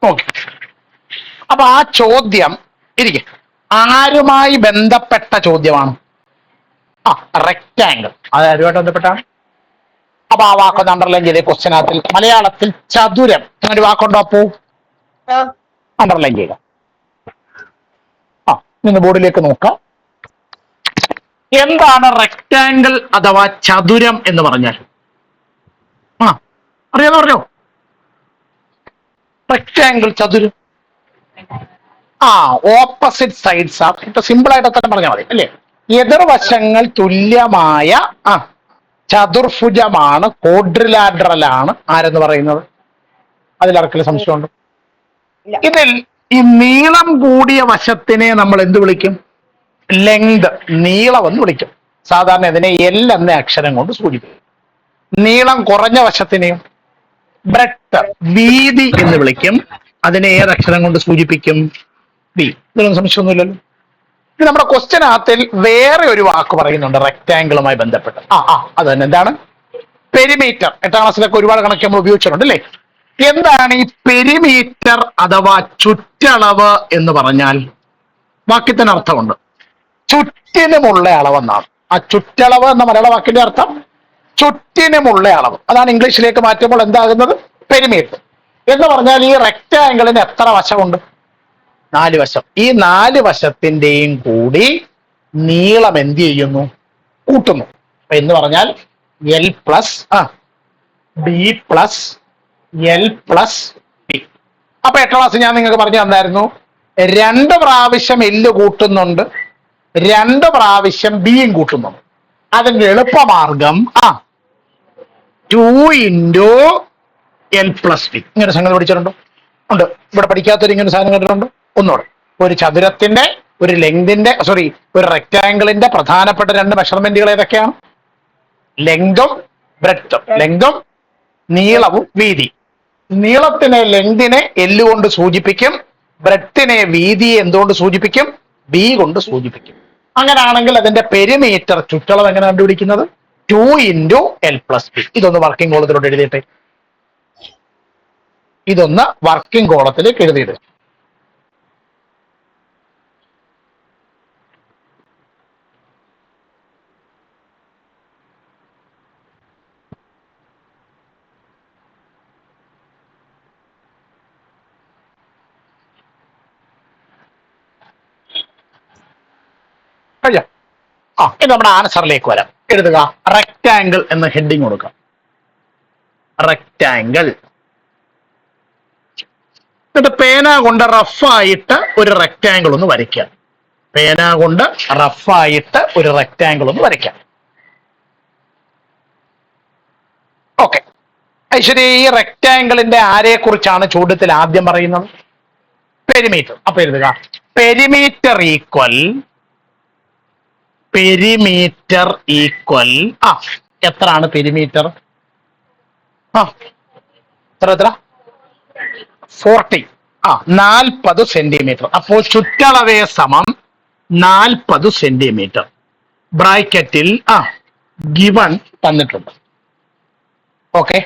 Okay. അപ്പൊ ആ ചോദ്യം ഇരിക്കെ ആരുമായി ബന്ധപ്പെട്ട ചോദ്യമാണ്? റെക്റ്റാങ്കിൾ. അത് ആരുമായിട്ട് ബന്ധപ്പെട്ടാണ്? അപ്പൊ ആ വാക്കൊന്ന് അണ്ടർലൈൻ ചെയ്തേ. ക്വസ്റ്റ്യനകത്തിൽ മലയാളത്തിൽ ചതുരം എന്നൊരു വാക്കുണ്ടോ? അപ്പോ അണ്ടർലൈൻ ചെയ്യുക. നിന്ന് ബോർഡിലേക്ക് നോക്കാം. എന്താണ് റെക്റ്റാങ്കിൾ അഥവാ ചതുരം എന്ന് പറഞ്ഞാൽ? അറിയാതെ പറഞ്ഞോ. റെക്റ്റാങ്കിൾ, ചതുരം. Opposite sides are. ഇപ്പൊ സിമ്പിൾ ആയിട്ട് തന്നെ പറഞ്ഞാൽ മതി അല്ലേ? എതിർവശങ്ങൾ തുല്യമായ ചതുർഭുജമാണ്, ക്വാഡ്രിലാറ്ററൽ ആണ് ആരെന്ന് പറയുന്നത്? അതിലാർക്കെങ്കിലും സംശയമുണ്ട്? ഇതിൽ ഈ നീളം കൂടിയ വശത്തിനെ നമ്മൾ എന്ത് വിളിക്കും? ലെങ്ത്, നീളം എന്ന് വിളിക്കും. സാധാരണ ഇതിനെ എൽ എന്ന അക്ഷരം കൊണ്ട് സൂചിപ്പിക്കും. നീളം കുറഞ്ഞ വശത്തിനെയും ബ്രെഡ്ത്ത്, വീതി എന്ന് വിളിക്കും. അതിനെ ഏതക്ഷരം കൊണ്ട് സൂചിപ്പിക്കും? ബി. ഇതിലൊന്നും സംശയമൊന്നുമില്ലല്ലോ. ഇത് നമ്മുടെ ക്വസ്റ്റ്യനകത്തിൽ വേറെ ഒരു വാക്ക് പറയുന്നുണ്ട് റെക്റ്റാങ്കിളുമായി ബന്ധപ്പെട്ട്. അത് തന്നെ. എന്താണ്? പെരിമീറ്റർ. 8ാം ക്ലാസ്സിലൊക്കെ ഒരുപാട് കണക്ക് നമ്മൾ ഉപയോഗിച്ചിട്ടുണ്ട് അല്ലേ? എന്താണ് ഈ പെരിമീറ്റർ അഥവാ ചുറ്റളവ് എന്ന് പറഞ്ഞാൽ? വാക്യത്തിന് അർത്ഥമുണ്ട്. ചുറ്റിനുമുള്ള അളവെന്നാണ്. ആ ചുറ്റളവ് എന്ന മലയാള വാക്കിന്റെ അർത്ഥം ചുറ്റിനുമുള്ള അളവ്. അതാണ് ഇംഗ്ലീഷിലേക്ക് മാറ്റുമ്പോൾ എന്താകുന്നത്? പെരിമീറ്റർ എന്ന് പറഞ്ഞാൽ ഈ റെക്റ്റാങ്കിളിന് എത്ര വശമുണ്ട്? 4 വശം. ഈ 4 വശത്തിന്റെയും കൂടി നീളം എന്ത് ചെയ്യുന്നു? കൂട്ടുന്നു. എന്ന് പറഞ്ഞാൽ L plus B plus L plus B. അപ്പൊ 8ാം ക്ലാസ് ഞാൻ നിങ്ങൾക്ക് പറഞ്ഞു തന്നായിരുന്നു, 2 പ്രാവശ്യം എല്ല് കൂട്ടുന്നുണ്ട്, 2 പ്രാവശ്യം ബിയും കൂട്ടുന്നുണ്ട്. അതിന്റെ എളുപ്പമാർഗം 2 ഇൻറ്റു എൽ പ്ലസ് ബി. ഇങ്ങനെ സംഗതി പഠിച്ചിട്ടുണ്ടോ? ഉണ്ട്. ഇവിടെ പഠിക്കാത്തൊരു ഇങ്ങനെ സാധനം കണ്ടിട്ടുണ്ടോ? ഒന്നുകൂടെ. ഒരു ചതുരത്തിന്റെ, ഒരു ലെങ്തിന്റെ, ഒരു റെക്റ്റാങ്കിളിന്റെ പ്രധാനപ്പെട്ട 2 മെഷർമെന്റുകൾ ഏതൊക്കെയാണ്? ലെങ്തും ബ്രെഡ്ത്തും. ലെങ്തും നീളവും വീതി. നീളത്തിനെ, ലെങ്തിനെ എല്ല് കൊണ്ട് സൂചിപ്പിക്കും. ബ്രെഡ്ത്തിനെ, വീതിയെ എന്തുകൊണ്ട് സൂചിപ്പിക്കും? ബി കൊണ്ട് സൂചിപ്പിക്കും. അങ്ങനെയാണെങ്കിൽ അതിന്റെ പെരിമീറ്റർ, ചുറ്റളവ് എങ്ങനെ കണ്ടുപിടിക്കുന്നത്? 2 ഇൻറ്റു എൽ പ്ലസ് ബി. ഇതൊന്ന് വർക്കിംഗ് കോളത്തിലോട്ട് എഴുതിയിട്ടെ. ഇതൊന്ന് വർക്കിംഗ് കോളത്തിലേക്ക് എഴുതിയിടുക. കഴിയാം. ഇത് നമ്മുടെ ആൻസറിലേക്ക് വരാം. എഴുതുക. റെക്റ്റാങ്കിൾ എന്ന ഹെഡിങ് കൊടുക്കാം. റെക്റ്റാങ്കിൾ. എന്നിട്ട് പേന കൊണ്ട് റഫായിട്ട് ഒരു റെക്റ്റാങ്കിൾ ഒന്ന് വരയ്ക്കാം. പേന കൊണ്ട് റഫായിട്ട് ഒരു റെക്റ്റാങ്കിൾ ഒന്ന് വരയ്ക്കാം. ഓക്കെ. ശരി. ഈ റെക്റ്റാങ്കിളിന്റെ ആരെ കുറിച്ചാണ് ചോദ്യത്തിൽ ആദ്യം പറയുന്നത്? പെരിമീറ്റർ. അപ്പൊ എഴുതുക. പെരിമീറ്റർ ഈക്വൽ എത്രയാണ് പെരിമീറ്റർ? എത്ര? 40. 40 സെന്റിമീറ്റർ. അപ്പോൾ ചുറ്റളവേ സമം 40 സെന്റിമീറ്റർ. ബ്രാക്കറ്റിൽ ഗിവൺ തന്നിട്ടുണ്ട്. ഓക്കെ.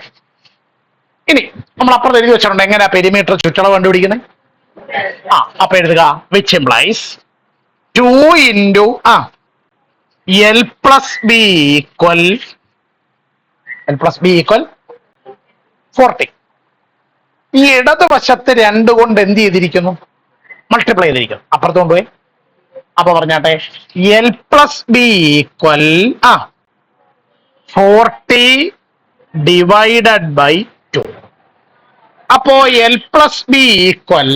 ഇനി നമ്മൾ അപ്പുറത്ത് എഴുതി വെച്ചിട്ടുണ്ട് എങ്ങനെയാ പെരിമീറ്റർ, ചുറ്റളവ് കണ്ടുപിടിക്കുന്നത്? അപ്പൊ എഴുതുക. Which implies 2 into L plus B equal 40. ഈ ഇടതുവശത്ത് 2 കൊണ്ട് എന്ത് ചെയ്തിരിക്കുന്നു? മൾട്ടിപ്ലൈ ചെയ്തിരിക്കുന്നു. അപ്പുറത്ത് കൊണ്ടുപോയി. അപ്പൊ പറഞ്ഞാട്ടെ, L plus B equal 40 divided by 2. അപ്പോ L plus B equal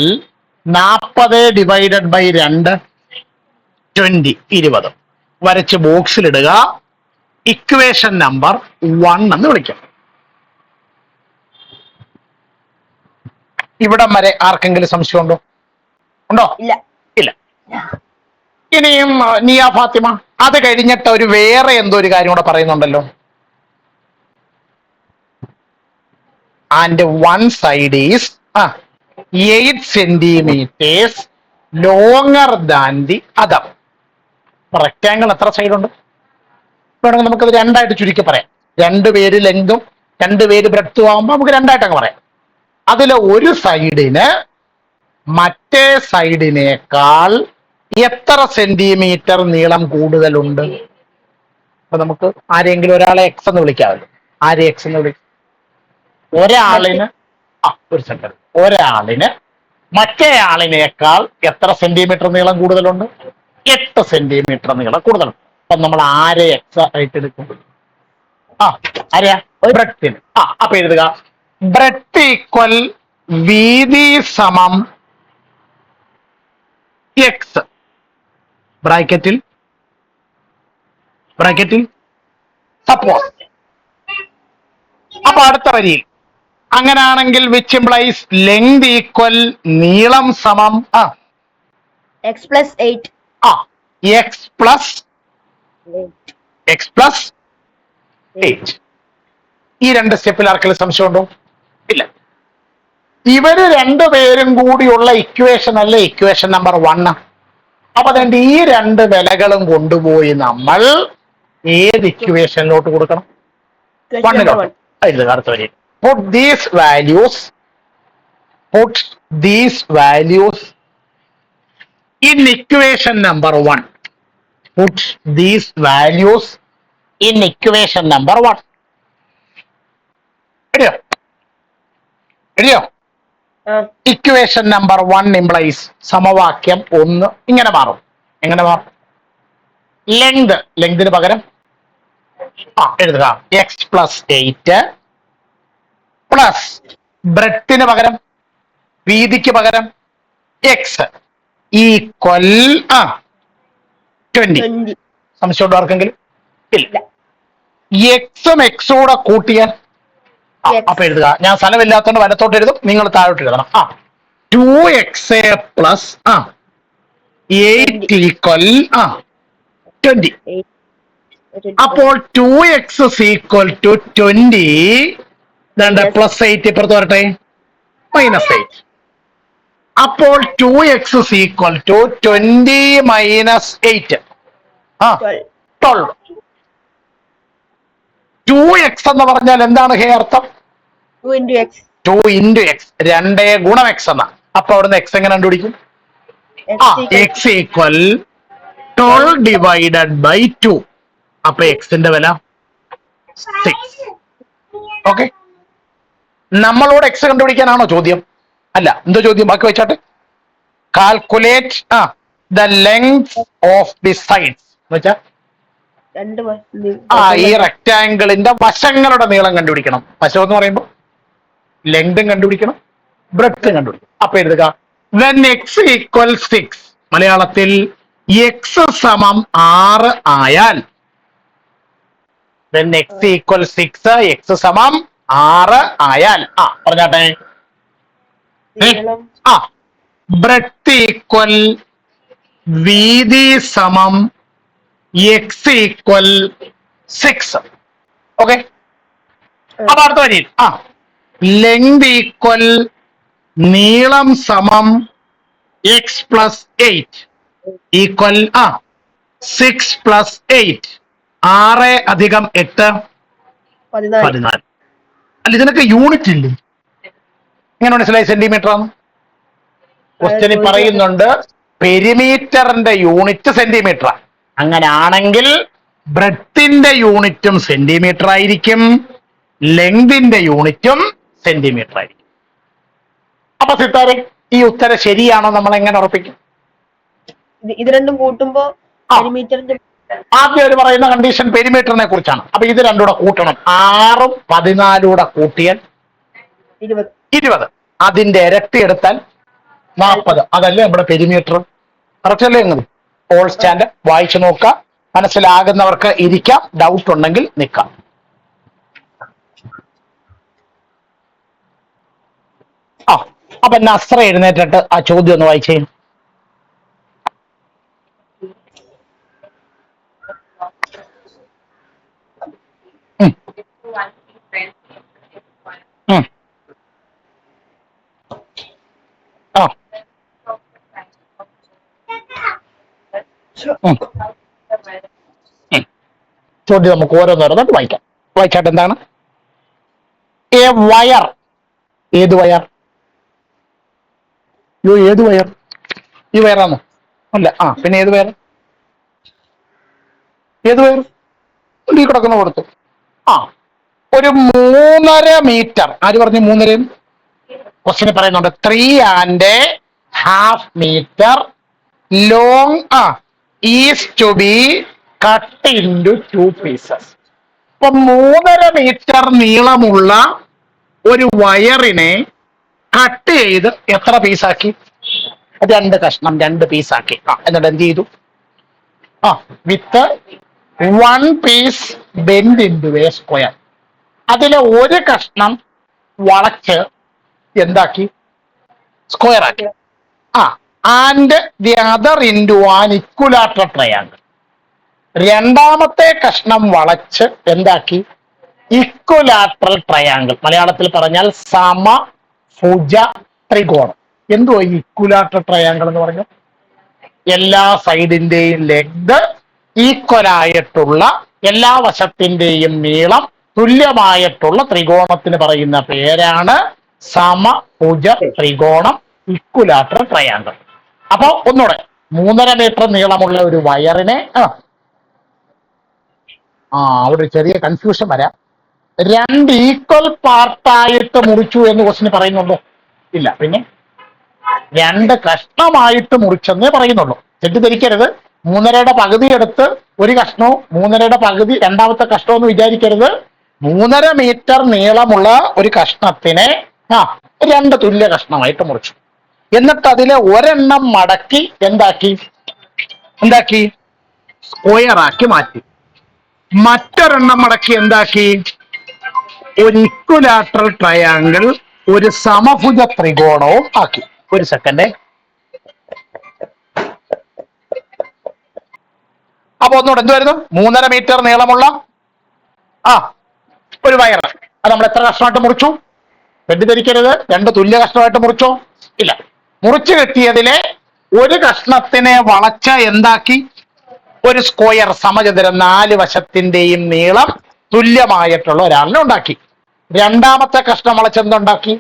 40 divided by 2 20. വരച്ച് ബോക്സിലിടുക. ഇക്വേഷൻ നമ്പർ 1 എന്ന് വിളിക്കാം. ഇവിടം വരെ ആർക്കെങ്കിലും സംശയമുണ്ടോ? ഉണ്ടോ? ഇല്ല. ഇനിയും നിയ ഫാത്തിമ, അത് കഴിഞ്ഞിട്ട് ഒരു വേറെ എന്തോ ഒരു കാര്യം കൂടെ പറയുന്നുണ്ടല്ലോ. And one side is 8 centimetres longer than the other. Rectangle എത്ര സൈഡ് ഉണ്ട്? വേണമെങ്കിൽ നമുക്കത് 2 ആയിട്ട് ചുരുക്കി പറയാം. 2 പേര് ലെങ്തും 2 പേര് ബ്രെഡ്ത്തും ആകുമ്പോൾ നമുക്ക് 2 ആയിട്ട് അങ്ങ് പറയാം. അതിലെ ഒരു സൈഡിന് മറ്റേ സൈഡിനേക്കാൾ എത്ര സെന്റിമീറ്റർ നീളം കൂടുതലുണ്ട്? അപ്പൊ നമുക്ക് ആരെങ്കിലും ഒരാളെ എക്സ് എന്ന് വിളിക്കാമല്ലോ. ആരെ എക്സ് എന്ന് വിളിക്കും? ഒരാളിന് ഒരു സെക്കൻഡ്, ഒരാളിന് മറ്റേ ആളിനേക്കാൾ എത്ര സെന്റിമീറ്റർ നീളം കൂടുതലുണ്ട്? 8 സെന്റിമീറ്റർ നീളം കൂടുതലുണ്ട്. അപ്പൊ നമ്മൾ ആരെ എക്സ് ആയിട്ട് എടുക്കും? ആരെയാ? ബ്രെഡ്ത്തിന്. അപ്പൊ എഴുതുക, ബ്രെഡ് ഈക്വൽ വീതി സമം എക്സ്, ബ്രാക്കറ്റിൽ സപ്പോസ്. അപ്പൊ അടുത്ത വരിയിൽ അങ്ങനാണെങ്കിൽ വിച്ച് ഇംപ്ലൈസ് ലെങ്ത് ഈക്വൽ നീളം സമം x plus 8. x plus 8. ഈ രണ്ട് സ്റ്റെപ്പിൽ ആർക്കെങ്കിലും സംശയമുണ്ടോ? ഇല്ല. ഇവര് രണ്ടുപേരും കൂടിയുള്ള ഇക്വേഷൻ അല്ലേ ഇക്വേഷൻ നമ്പർ 1. അപ്പൊ അതുകൊണ്ട് ഈ രണ്ട് വിലകളും കൊണ്ടുപോയി നമ്മൾ ഏത് ഇക്വേഷനിലോട്ട് കൊടുക്കണം? 1 എഴുതുക. അടുത്ത വരി, put these values in equation number 1. Put these values in equation number 1. എഴുതിയോ? ഇക്വേഷൻ നമ്പർ 1 implies സമവാക്യം 1 ഇങ്ങനെ മാറും. എങ്ങനെ മാറും? ലെങ്തിന് പകരം എഴുതുക x plus 8 പ്ലസ് ബ്രെഡ്ത്തിന് പകരം വീതിക്ക് പകരം x ഈക്വൽ 20. സംശയമുണ്ടോ ആർക്കെങ്കിലും? ഇല്ല. എക്സും എക്സൂടെ കൂട്ടിയാൽ അപ്പൊ എഴുതുക, ഞാൻ സ്ഥലമില്ലാത്തതുകൊണ്ട് വലത്തോട്ട് എഴുതും, നിങ്ങൾ താഴോട്ട് എഴുതണം. 2x plus 8 equal 20. അപ്പോൾ 2x ഈക്വൽ ടു 20. പ്ലസ് 8 ഇപ്പുറത്ത് വരട്ടെ, -8. അപ്പോൾ 2x equal to 20 minus 8 12. 2x എന്ന് പറഞ്ഞാൽ എന്താണ് ഹേ അർത്ഥം? 2 into x, 2 ഗുണം x എന്ന. അപ്പൊ അവിടുന്ന് x എങ്ങനെ കണ്ടുപിടിക്കും? x equal 12 divided by 2. അപ്പൊ എക്സിന്റെ വില 6. ഓക്കെ, നമ്മളോട് എക്സ് കണ്ടുപിടിക്കാനാണോ ചോദ്യം? അല്ല. എന്തോ ചോദ്യം? ബാക്കി വെച്ചാട്ടെ. Calculate the length of the sides എന്ന് വെച്ചാ ഈ റെക്ടാംഗിളിന്റെ വശങ്ങളുടെ നീളം കണ്ടുപിടിക്കണം. വശം എന്ന് പറയുമ്പോൾ ലെങ്തും കണ്ടുപിടിക്കണം, ബ്രെഡ്ത്തും കണ്ടുപിടിക്കണം. അപ്പൊ എഴുതുക, when x ഈക്വൽ 6, മലയാളത്തിൽ x സമം 6 ആയാൽ, when x ഈക്വൽ 6, x സമം 6 ആയാൽ പറഞ്ഞാട്ടെ, ബ്രെഡ്ത്ത് ഈക്വൽ വീതി സമം x ഈക്വൽ 6. ഓക്കെ, അപ്പൊ അടുത്ത വരി ലെങ്ത് ഈക്വൽ നീളം സമം x പ്ലസ് 8 ഈക്വൽ 6 പ്ലസ് 8. 6 അധികം 8 14. അല്ല, ഇതിനൊക്കെ യൂണിറ്റ് ഇല്ലേ? എങ്ങനെ മനസ്സിലായി സെന്റിമീറ്റർ ആണ്? ക്വസ്റ്റ്യനിൽ പറയുന്നുണ്ട് പെരിമീറ്ററിന്റെ യൂണിറ്റ് സെന്റിമീറ്റർ. അങ്ങനാണെങ്കിൽ ബ്രെഡ്ത്തിന്റെ യൂണിറ്റും സെന്റിമീറ്റർ ആയിരിക്കും, ലെങ്തിന്റെ യൂണിറ്റും സെന്റിമീറ്റർ ആയിരിക്കും. അപ്പൊ സിത്താരെ, ഈ ഉത്തരം ശരിയാണോ? നമ്മൾ എങ്ങനെ ഉറപ്പിക്കും? ഇത് രണ്ടും കൂട്ടുമ്പോ ആദ്യം അവർ പറയുന്ന കണ്ടീഷൻ പെരിമീറ്ററിനെ കുറിച്ചാണ്. അപ്പൊ ഇത് രണ്ടുകൂടെ കൂട്ടണം. 6ഉം 14 കൂട്ടിയാൽ 20. അതിന്റെ ഇരട്ടി എടുത്താൽ 40. അതല്ലേ നമ്മുടെ പെരിമീറ്റർ. കറക്റ്റ് അല്ലേ? എങ്ങനെ ഓൾ സ്റ്റാൻഡ് വായിച്ചു നോക്കാം. മനസ്സിലാകുന്നവർക്ക് ഇരിക്കാം, ഡൗട്ട് ഉണ്ടെങ്കിൽ നിൽക്കാം. അപ്പൊ നസ്ര എഴുന്നേറ്റിട്ട് ആ ചോദ്യം ഒന്ന് വായിച്ചേ. ചോദ്യം നമുക്ക് ഓരോന്നോരോന്നായിട്ട് വായിക്കാം. വായിച്ചാട്ട് എന്താണ്? A wire. ഏത് വയർ? യോ ഏത് വയർ? ഈ വയറാണോ? അല്ല. പിന്നെ ഏത് വയർ? ഏത് വയർ? ഈ കിടക്കുന്ന കൊടുത്തു. ഒരു 3.5 മീറ്റർ. ആര് പറഞ്ഞു 3.5? ക്വസ്റ്റ്യൻ പറയുന്നുണ്ട് 3.5 metre long is to be cut into 2 pieces. അപ്പൊ 3.5 മീറ്റർ നീളമുള്ള ഒരു വയറിനെ കട്ട് ചെയ്ത് എത്ര പീസാക്കി? 2 കഷ്ണം, 2 പീസാക്കി. എന്നിട്ട് എന്ത് ചെയ്തു? With 1 piece bend into a square. അതിലെ ഒരു കഷ്ണം വളച്ച് എന്താക്കി? സ്ക്വയർ ആക്കി. And the other into an equilateral triangle. രണ്ടാമത്തെ കഷ്ണം വളച്ച് എന്താക്കി? Equilateral triangle. മലയാളത്തിൽ പറഞ്ഞാൽ സമഭുജ ത്രികോണം. എന്തുവാ ഈ ഇക്വലാറ്ററൽ ട്രയാങ്കിൾ എന്ന് പറഞ്ഞാൽ? എല്ലാ സൈഡിന്റെയും ലെങ്ത് ഈക്വൽ ആയിട്ടുള്ള, എല്ലാ വശത്തിന്റെയും നീളം തുല്യമായിട്ടുള്ള ത്രികോണത്തിന് പറയുന്ന പേരാണ് സമഭുജ ത്രികോണം, ഇക്വലാറ്ററൽ ട്രയാങ്കിൾ. അപ്പൊ ഒന്നുകൂടെ, 3.5 മീറ്റർ നീളമുള്ള ഒരു വയറിനെ അവിടെ ഒരു ചെറിയ കൺഫ്യൂഷൻ വരാം. 2 ഈക്വൽ പാർട്ടായിട്ട് മുറിച്ചു എന്ന് ക്വസ്റ്റ്യൻ പറയുന്നുള്ളൂ? ഇല്ല. പിന്നെ 2 കഷ്ണമായിട്ട് മുറിച്ചെന്നേ പറയുന്നുള്ളൂ. തെറ്റിദ്ധരിക്കരുത്. 3.5യുടെ പകുതി എടുത്ത് ഒരു കഷ്ണവും 3.5യുടെ പകുതി രണ്ടാമത്തെ കഷ്ണവും എന്ന് വിചാരിക്കരുത്. 3.5 മീറ്റർ നീളമുള്ള ഒരു കഷ്ണത്തിനെ 2 തുല്യ കഷ്ണമായിട്ട് മുറിച്ചു. എന്നിട്ട് അതിലെ ഒരെണ്ണം മടക്കി എന്താക്കി? സ്ക്വയർ ആക്കി മാറ്റി. മറ്റൊരെണ്ണം മടക്കി എന്താക്കി? ഒരു ഇക്വലാറ്ററൽ ട്രയാങ്കിൾ, ഒരു സമഭുജ ത്രികോണവും ആക്കി. ഒരു സെക്കൻഡ്. അപ്പൊ ഒന്നുകൂടെ എന്തുവായിരുന്നു? 3.5 മീറ്റർ നീളമുള്ള ഒരു വയർ. അത് നമ്മൾ എത്ര കഷ്ണമായിട്ട് മുറിച്ചു? തെറ്റിദ്ധരിക്കരുത്. 2 തുല്യ കഷ്ണമായിട്ട് മുറിച്ചോ? ഇല്ല. മുറിച്ചു കിട്ടിയതിലെ ഒരു കഷ്ണത്തിനെ വളച്ച എന്താക്കി? ഒരു സ്ക്വയർ, സമചതുരം, 4 വശത്തിന്റെയും നീളം തുല്യമായിട്ടുള്ള ഒരാളിനെ ഉണ്ടാക്കി. രണ്ടാമത്തെ കഷ്ണം വളച്ചെന്തുണ്ടാക്കി?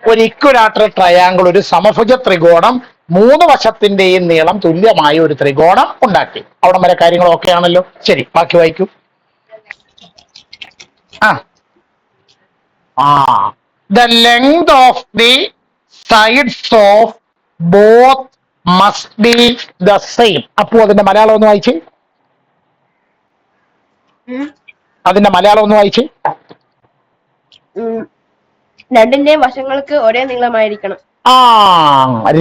ഒരു ഇക്വലാറ്ററൽ ട്രയാങ്കിൾ, ഒരു സമഭുജ ത്രികോണം, 3 വശത്തിന്റെയും നീളം തുല്യമായ ഒരു ത്രികോണം ഉണ്ടാക്കി. അവിടെ വരെ കാര്യങ്ങൾ ഓക്കെ ആണല്ലോ? ശരി, ബാക്കി വായിക്കൂ. The length of the sides of both must be the same. അപ്പോ അതിന്റെ മലയാളം ഒന്ന് വായിച്ചേ. രണ്ടിന്റെയും വശങ്ങൾക്ക് ഒരേ നീളമായിരിക്കണം.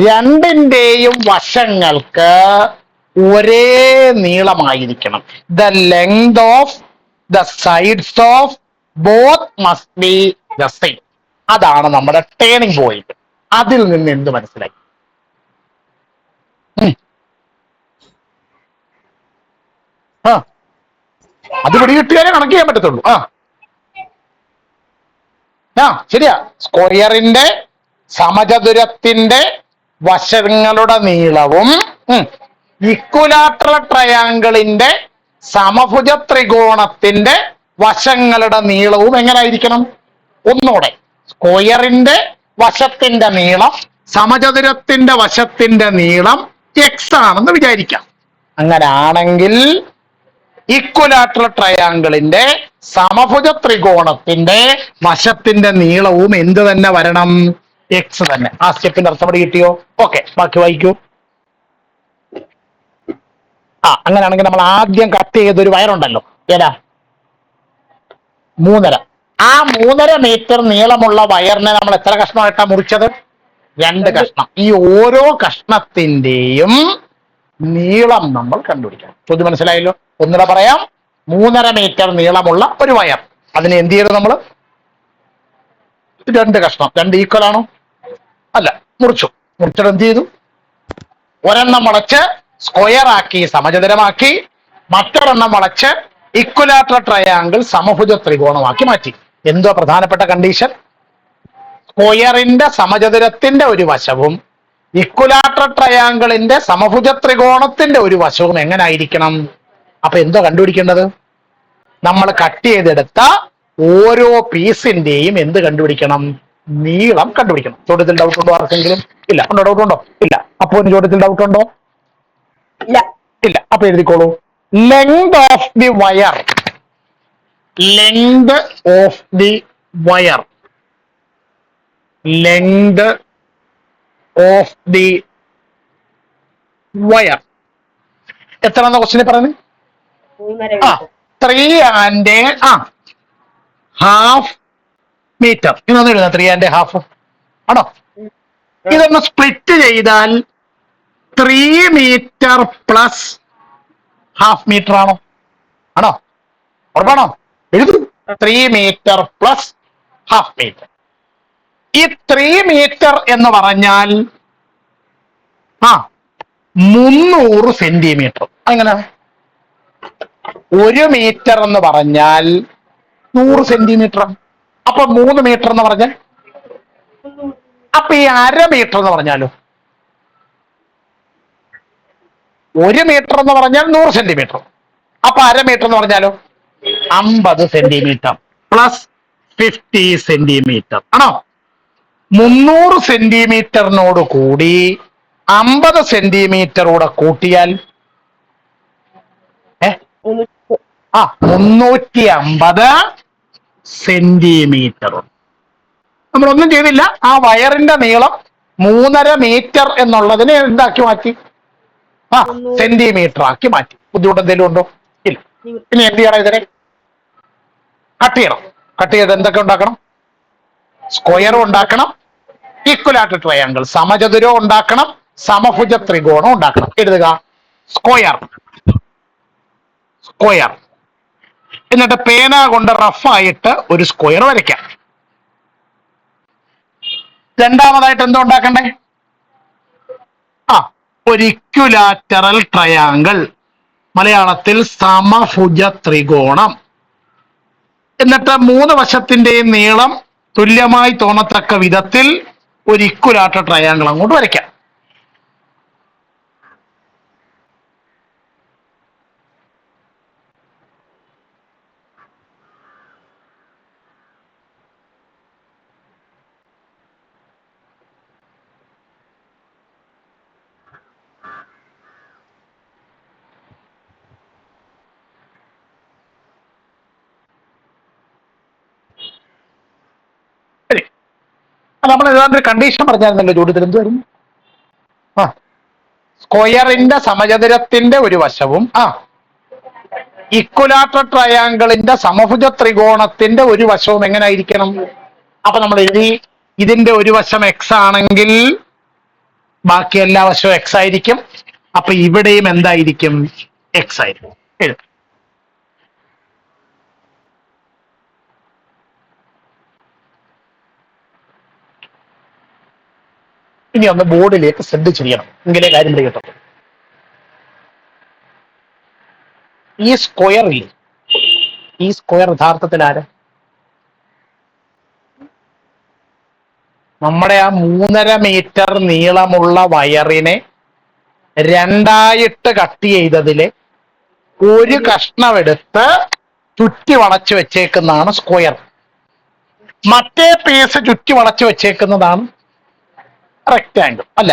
രണ്ടിന്റെയും വശങ്ങൾക്ക് ഒരേ നീളമായിരിക്കണം. The length of the sides of both must be the same. അതാണ് നമ്മുടെ ടേണിംഗ് പോയിന്റ്. അതിൽ നിന്ന് എന്ത് മനസ്സിലായി? അത് പിടികിട്ടിയാലേ കണക്ക് ചെയ്യാൻ പറ്റത്തുള്ളൂ. ശരിയാ. സ്ക്വയറിന്റെ, സമചതുരത്തിന്റെ വശങ്ങളുടെ നീളവും ഇക്വലാറ്ററൽ ട്രയാങ്കിളിന്റെ, സമഭുജ ത്രികോണത്തിന്റെ വശങ്ങളുടെ നീളവും എങ്ങനായിരിക്കണം? ഒന്നുകൂടെ, സ്ക്വയറിന്റെ വശത്തിന്റെ നീളം സമചതുരത്തിന്റെ വശത്തിന്റെ നീളം x ആണെന്ന് വിചാരിക്കാം. അങ്ങനാണെങ്കിൽ ഇക്വലാറ്ററൽ ട്രയാങ്കിളിന്റെ, സമഭുജ ത്രികോണത്തിന്റെ വശത്തിന്റെ നീളവും എന്ത് തന്നെ വരണം? x തന്നെ. ആ സ്റ്റെപ്പിന്റെ അർത്ഥം കിട്ടിയോ? ഓക്കെ, ബാക്കി വായിക്കൂ. അങ്ങനെയാണെങ്കിൽ നമ്മൾ ആദ്യം കട്ട് ചെയ്തൊരു വയറുണ്ടല്ലോ, ഏതാ? 3.5. ആ 3.5 മീറ്റർ നീളമുള്ള വയറിനെ നമ്മൾ എത്ര കഷ്ണമായിട്ടാ മുറിച്ചത്? 2 കഷ്ണം. ഈ ഓരോ കഷ്ണത്തിന്റെയും നീളം നമ്മൾ കണ്ടുപിടിക്കണം. ചോദ്യം മനസ്സിലായല്ലോ? ഒന്നുകൂടെ പറയാം. 3.5 മീറ്റർ നീളമുള്ള ഒരു വയർ, അതിനെ എന്ത് ചെയ്തു നമ്മൾ? 2 കഷ്ണം. 2 ഈക്വൽ ആണോ? അല്ല. മുറിച്ചിട്ട് എന്ത് ചെയ്തു? ഒരെണ്ണം വളച്ച് സ്ക്വയർ ആക്കി, സമചതുരമാക്കി. മറ്റൊരെണ്ണം വളച്ച് ഇക്വലാറ്ററൽ ട്രയാങ്കിൾ, സമഭുജ ത്രികോണമാക്കി മാറ്റി. എന്തോ പ്രധാനപ്പെട്ട കണ്ടീഷൻ? സ്ക്വയറിന്റെ, സമചതുരത്തിന്റെ ഒരു വശവും ഇക്വലാറ്ററൽ ട്രയാങ്കിളിന്റെ, സമഭുജ ത്രികോണത്തിന്റെ ഒരു വശവും എങ്ങനായിരിക്കണം? അപ്പൊ എന്തോ കണ്ടുപിടിക്കേണ്ടത്? നമ്മൾ കട്ട് ചെയ്തെടുത്ത ഓരോ പീസിന്റെയും എന്ത് കണ്ടുപിടിക്കണം? നീളം കണ്ടുപിടിക്കണം. ചോദ്യത്തിൽ ഡൗട്ട് ഉണ്ടോ ആർക്കെങ്കിലും? ഇല്ല. ഉണ്ടോ? ഡൗട്ട് ഉണ്ടോ? ഇല്ല. അപ്പോ ചോദ്യത്തിൽ ഡൗട്ട് ഉണ്ടോ? ഇല്ല. ഇല്ല. അപ്പൊ എഴുതിക്കോളൂ. Length of the wire. Length of the wire. Length of the wire എത്രയാണെന്ന ക്വസ്റ്റിനെ പറയുന്നത്? 3.5 മീറ്റർ. 3.5 മീറ്റർ. ഇതൊന്നും എഴുതാം. 3.5 ആണോ? ഇതൊന്ന് സ്പ്ലിറ്റ് ചെയ്താൽ 3 മീറ്റർ പ്ലസ് ഹാഫ് മീറ്റർ ആണോ? ആണോ? ഉറപ്പാണോ? എഴുതു. 3 മീറ്റർ പ്ലസ് ഹാഫ് മീറ്റർ. ഈ 3 മീറ്റർ എന്ന് പറഞ്ഞാൽ 300 സെന്റിമീറ്റർ. എങ്ങനെ? 1 മീറ്റർ എന്ന് പറഞ്ഞാൽ 100 സെന്റിമീറ്റർ. അപ്പൊ 3 മീറ്റർ എന്ന് പറഞ്ഞാൽ, അപ്പൊ ഈ 1/2 മീറ്റർ എന്ന് പറഞ്ഞാലോ? 1 മീറ്റർ എന്ന് പറഞ്ഞാൽ 100 സെന്റിമീറ്റർ. അപ്പൊ 1/2 മീറ്റർ എന്ന് പറഞ്ഞാലോ? 50 സെന്റിമീറ്റർ പ്ലസ് 50 സെന്റിമീറ്റർ ആണോ? 300 സെന്റിമീറ്ററിനോട് കൂടി 50 സെന്റിമീറ്റർ കൂടെ കൂട്ടിയാൽ 350 സെന്റിമീറ്റർ. നമ്മളൊന്നും ചെയ്തില്ല. ആ വയറിന്റെ നീളം 3.5 മീറ്റർ എന്നുള്ളതിനെ എന്താക്കി മാറ്റി? സെന്റിമീറ്റർ ആക്കി മാറ്റി. ബുദ്ധിമുട്ട് എന്തെങ്കിലും ഉണ്ടോ? ഇല്ല. ഇനി എന്ത് ചെയ്യണം? ഇതിനെ കട്ട് ചെയ്യണം. കട്ട് ചെയ്ത് എന്തൊക്കെ ഉണ്ടാക്കണം? സ്ക്വയറും ഉണ്ടാക്കണം, ഈക്വലാറ്റർ ട്രയാങ്കിൾ സമചതുരം ഉണ്ടാക്കണം, സമഭുജ ത്രികോണം ഉണ്ടാക്കണം. എഴുതുക. സ്ക്വയർ. സ്ക്വയർ. എന്നിട്ട് പേന കൊണ്ട് റഫായിട്ട് ഒരു സ്ക്വയർ വരയ്ക്കാം. രണ്ടാമതായിട്ട് എന്തോ ഉണ്ടാക്കണ്ടേ? ഒരു ഇക്വിലാറ്ററൽ ട്രയാങ്കിൾ, മലയാളത്തിൽ സമഭുജ ത്രികോണം. എന്നിട്ട് 3 വശത്തിന്റെയും നീളം തുല്യമായി തോന്നത്തക്ക വിധത്തിൽ ഒരു ഇക്വിലാറ്ററൽ ട്രയാങ്കിൾ അങ്ങോട്ട് വരയ്ക്കാം. നമ്മൾ ഏതാണ്ട് ഒരു കണ്ടീഷൻ പറഞ്ഞായിരുന്നല്ലോ ചോദ്യത്തിൽ. എന്തുവായിരുന്നു? സ്ക്വയറിന്റെ സമചതുരത്തിന്റെ ഒരു വശവും ഇക്വലാറ്റർ ട്രയാങ്കിളിന്റെ സമഭുജ ത്രികോണത്തിന്റെ ഒരു വശവും എങ്ങനെ ആയിരിക്കണം? അപ്പൊ നമ്മൾ എഴുതി, ഇതിന്റെ ഒരു വശം എക്സ് ആണെങ്കിൽ ബാക്കി എല്ലാ വശവും എക്സ് ആയിരിക്കും. അപ്പൊ ഇവിടെയും എന്തായിരിക്കും? എക്സ് ആയിരിക്കും. എഴുതും. ഇനി ഒന്ന് ബോർഡിലേക്ക് ശ്രദ്ധിച്ചിരിക്കണം, എങ്കിലേ കാര്യം പിടികെട്ടും. ഈ സ്ക്വയറിൽ, ഈ സ്ക്വയർ യഥാർത്ഥത്തിൽ ആര്? നമ്മുടെ ആ 3.5 മീറ്റർ നീളമുള്ള വയറിനെ 2ആയിട്ട് കട്ട് ചെയ്തതിലെ ഒരു കഷ്ണം എടുത്ത് ചുറ്റി വളച്ചു വെച്ചേക്കുന്നതാണ് സ്ക്വയർ. മറ്റേ പീസ് ചുറ്റി വളച്ചു വെച്ചേക്കുന്നതാണ് റെക്ടാങ്കിൾ, അല്ല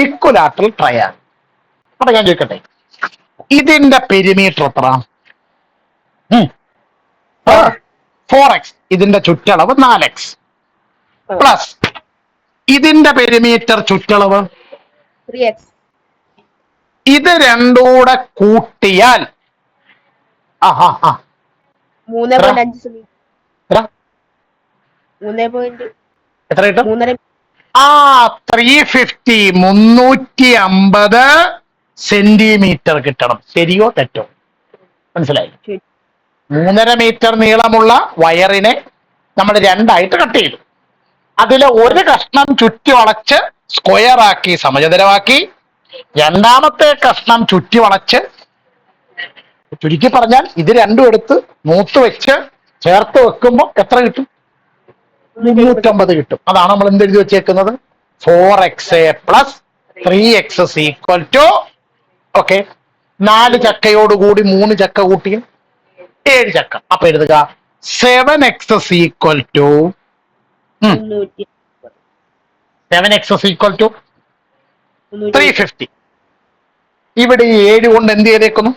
ഇക്വലാറ്ററൽ ട്രയാങ്കിൾ. അപ്പൊ ഞാൻ ചോദിക്കട്ടെ, ഇതിന്റെ പെരിമീറ്റർ എത്ര? 4x. ഇതിന്റെ ചുറ്റളവ് 4x പ്ലസ് ഇതിന്റെ പെരിമീറ്റർ ചുറ്റളവ് 3x. ഇത് രണ്ടൂടെ കൂട്ടിയാൽ 3.5 എത്ര കിട്ടും? 350 സെന്റിമീറ്റർ കിട്ടണം. ശരിയോ തെറ്റോ? മനസ്സിലായി? 3.5 മീറ്റർ നീളമുള്ള വയറിനെ നമ്മൾ 2ആയിട്ട് കട്ട് ചെയ്തു. അതിലെ ഒരു കഷ്ണം ചുറ്റി വളച്ച് സ്ക്വയർ ആക്കി സമചതുരമാക്കി, രണ്ടാമത്തെ കഷ്ണം ചുറ്റി വളച്ച്, ചുരുക്കി പറഞ്ഞാൽ ഇത് രണ്ടും എടുത്ത് മൂത്ത് വെച്ച് ചേർത്ത് വെക്കുമ്പോൾ എത്ര കിട്ടും? 350 കിട്ടും. അതാണ് നമ്മൾ എന്ത് എഴുതി വെച്ചേക്കുന്നത്? 4x plus 3x equal to 4 ചക്കയോടുകൂടി 3 ചക്ക കൂട്ടിയ 7 ചക്ക. അപ്പൊ എഴുതുക 7x equal to 7x is equal to 350. 350. ഇവിടെ ഈ 7 കൊണ്ട് എന്ത് ചെയ്തേക്കുന്നു?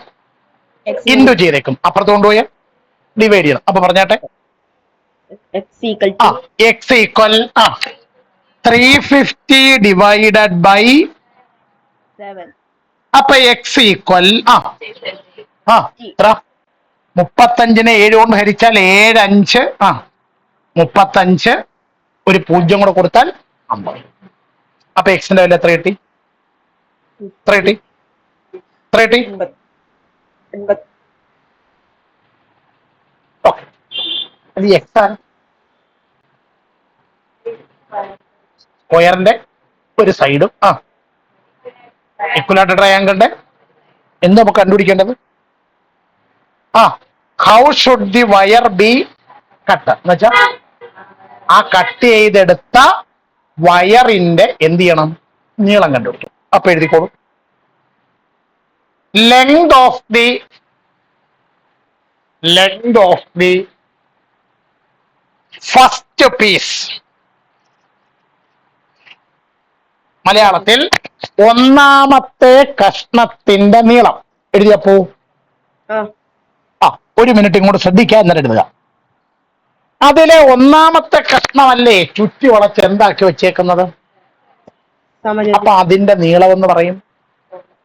ഇൻഡു ചെയ്തേക്കും. അപ്പുറത്ത് കൊണ്ടുപോയാൽ ഡിവൈഡ് ചെയ്യണം. അപ്പൊ പറഞ്ഞാട്ടെ x ഈക്വൽ 350 ഡിവൈഡഡ് ബൈ 7. അപ്പൊ x ഈക്വൽ 35നെ 7 കൊണ്ട് ഹരിച്ചാൽ 7 5 35 ഒരു 0 കൂടെ കൊടുത്താൽ 50. അപ്പൊ എക്സിന്റെ വില എത്ര കിട്ടി? എത്ര കിട്ടി? ഓക്കെ, അത് എക്സ് ആണ്. സ്ക്വയറിന്റെ ഒരു സൈഡും ഇക്വലാറ്റർ ട്രയാങ്കിളിന്റെ എന്ത് നമുക്ക് കണ്ടുപിടിക്കേണ്ടത്? How should the wire B cut എന്ന് വെച്ചാൽ ആ കട്ട് ചെയ്തെടുത്ത വയറിന്റെ എന്ത് ചെയ്യണം? നീളം കണ്ടുപിടിക്കും. അപ്പൊ എഴുതിക്കോളൂ. Length of the first piece, മലയാളത്തിൽ ഒന്നാമത്തെ കഷ്ണത്തിന്റെ നീളം എഴുതിയപ്പോ ഒരു മിനിറ്റ് ഇങ്ങോട്ട് ശ്രദ്ധിക്കാൻ എന്നിട്ട് എഴുതുക. അതിലെ ഒന്നാമത്തെ കഷ്ണമല്ലേ ചുറ്റി വളച്ച് എന്താക്കി വെച്ചേക്കുന്നത്? അപ്പൊ അതിന്റെ നീളം എന്ന് പറയും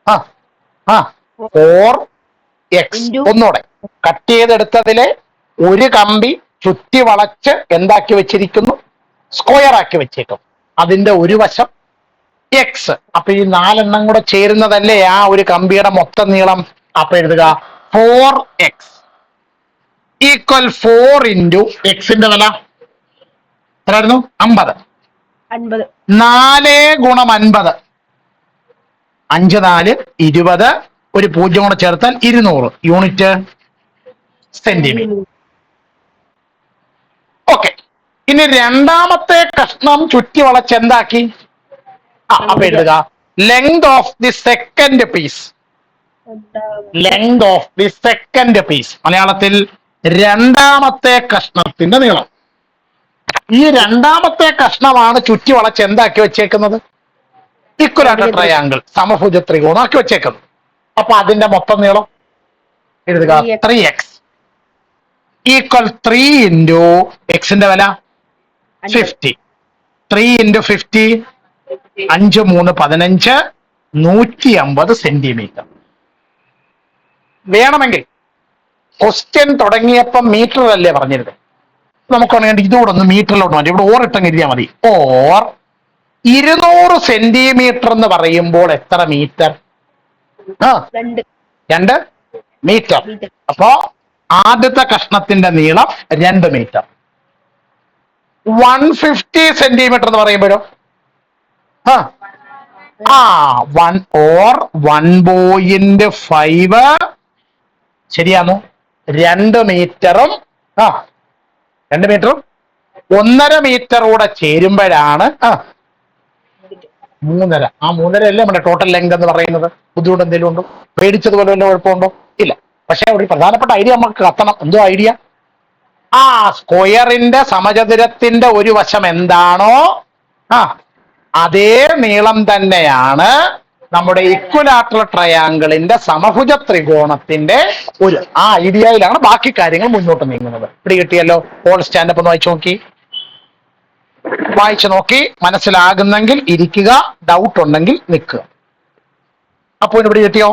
4x. ഒന്നൂടെ കട്ട് ചെയ്തെടുത്തതിലെ ഒരു കമ്പി ചുറ്റി വളച്ച് എന്താക്കി വെച്ചിരിക്കുന്നു? സ്ക്വയർ ആക്കി വെച്ചേക്കും. അതിന്റെ ഒരു വശം x. അപ്പൊ ഈ 4 എണ്ണം കൂടെ ചേരുന്നതല്ലേ ആ ഒരു കമ്പിയുടെ മൊത്തം നീളം. അപ്പൊ എഴുതുക 4x ഈക്വൽ 4 ഇൻറ്റു എക്സിന്റെ വില എത്രയായിരുന്നു? 50. 4 ഗുണം 50, 5 4 20, ഒരു 0 കൂടെ ചേർത്താൽ 200 യൂണിറ്റ് സെന്റിമീറ്റർ. ഓക്കെ, ഇനി രണ്ടാമത്തെ കഷ്ണം ചുറ്റി വളച്ച് എന്താക്കി? അപ്പൊ എഴുതുക length of the second piece. Length of the second piece, മലയാളത്തിൽ രണ്ടാമത്തെ കഷ്ണത്തിന്റെ നീളം. ഈ രണ്ടാമത്തെ കഷ്ണമാണ് ചുറ്റി വളച്ച് എന്താക്കി വെച്ചേക്കുന്നത്? ഇക്വലാറ്റർ ട്രയാങ്കിൾ, സമഭുജ ത്രികോണാക്കി വെച്ചേക്കുന്നത്. അപ്പൊ അതിന്റെ മൊത്തം നീളം എഴുതുക 3x ഈക്വൽ 3 ഇൻറ്റു എക്സിന്റെ വില 50. 3 ഇൻറ്റു 50, 5 3 15, 150 സെന്റിമീറ്റർ. വേണമെങ്കിൽ ക്വസ്റ്റ്യൻ തുടങ്ങിയപ്പം മീറ്റർ അല്ലേ പറഞ്ഞിരുന്നത്, നമുക്ക് വേണമെങ്കിൽ ഇതുകൂടെ ഒന്ന് മീറ്ററിലോട്ട് മാറ്റി ഇവിടെ ഓറിട്ടങ്ങ് എഴുതിയാൽ മതി. 200 സെന്റിമീറ്റർ എന്ന് പറയുമ്പോൾ എത്ര മീറ്റർ? 2 മീറ്റർ. അപ്പോ ആദ്യത്തെ കഷ്ണത്തിന്റെ നീളം 2 മീറ്റർ. 150 സെന്റിമീറ്റർ എന്ന് പറയുമ്പോഴോ 1.5 ശരിയാണോ? 2 മീറ്ററും 2 മീറ്ററും 1.5 മീറ്റർ കൂടെ ചേരുമ്പോഴാണ് 3.5. ആ 3.5 അല്ലേ നമ്മുടെ ടോട്ടൽ ലെങ്ത് എന്ന് പറയുന്നത്. ബുദ്ധിമുട്ട് എന്തെങ്കിലും ഉണ്ടോ? പേടിച്ചതുപോലെ വല്ല കുഴപ്പമുണ്ടോ? ഇല്ല. പക്ഷെ ഒരു പ്രധാനപ്പെട്ട ഐഡിയ നമുക്ക് കത്തണം. എന്തോ ഐഡിയ? സ്ക്വയറിന്റെ സമചതുരത്തിന്റെ ഒരു വശം എന്താണോ അതേ നീളം തന്നെയാണ് നമ്മുടെ ഇക്വലാറ്ററൽ ട്രയാങ്കിളിന്റെ സമഭുജ ത്രികോണത്തിന്റെ ഒരു ഐഡിയയിലാണ് ബാക്കി കാര്യങ്ങൾ മുന്നോട്ട് നീങ്ങുന്നത്. ഇവിടെ കിട്ടിയല്ലോ. ഓൾ സ്റ്റാൻഡപ്പ് ഒന്ന് വായിച്ചു നോക്കി മനസ്സിലാകുന്നെങ്കിൽ ഇരിക്കുക, ഡൗട്ട് ഉണ്ടെങ്കിൽ നിൽക്കുക. അപ്പൊ ഇവിടെ കിട്ടിയോ?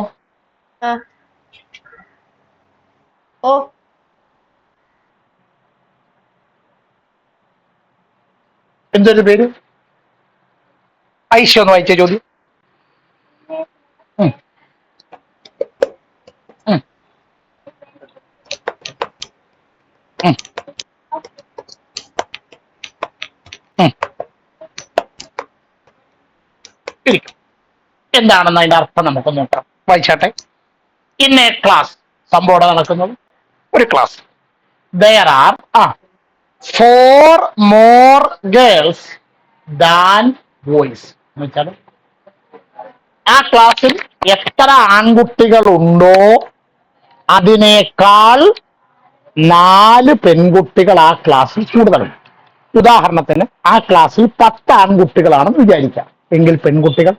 എന്തൊരു പേര്? ഐഷ ഒന്ന് വായിച്ച ചോദ്യം. എന്താണെന്ന് അതിന്റെ അർത്ഥം നമുക്ക് നോക്കാം. വായിച്ചാട്ടെ. ഇൻ എ ക്ലാസ്, സംഭവം നടക്കുന്നത് ഒരു class. There are 4 more girls than boys. എന്ന് വെച്ചാൽ ആ ക്ലാസ്സിൽ എത്ര ആൺകുട്ടികൾ ഉണ്ടോ അതിനേക്കാൾ 4 പെൺകുട്ടികൾ ആ ക്ലാസ്സിൽ കൂടുതലുണ്ട്. ഉദാഹരണത്തിന് ആ ക്ലാസ്സിൽ 10 ആൺകുട്ടികളാണെന്ന് വിചാരിക്കാം. എങ്കിൽ പെൺകുട്ടികൾ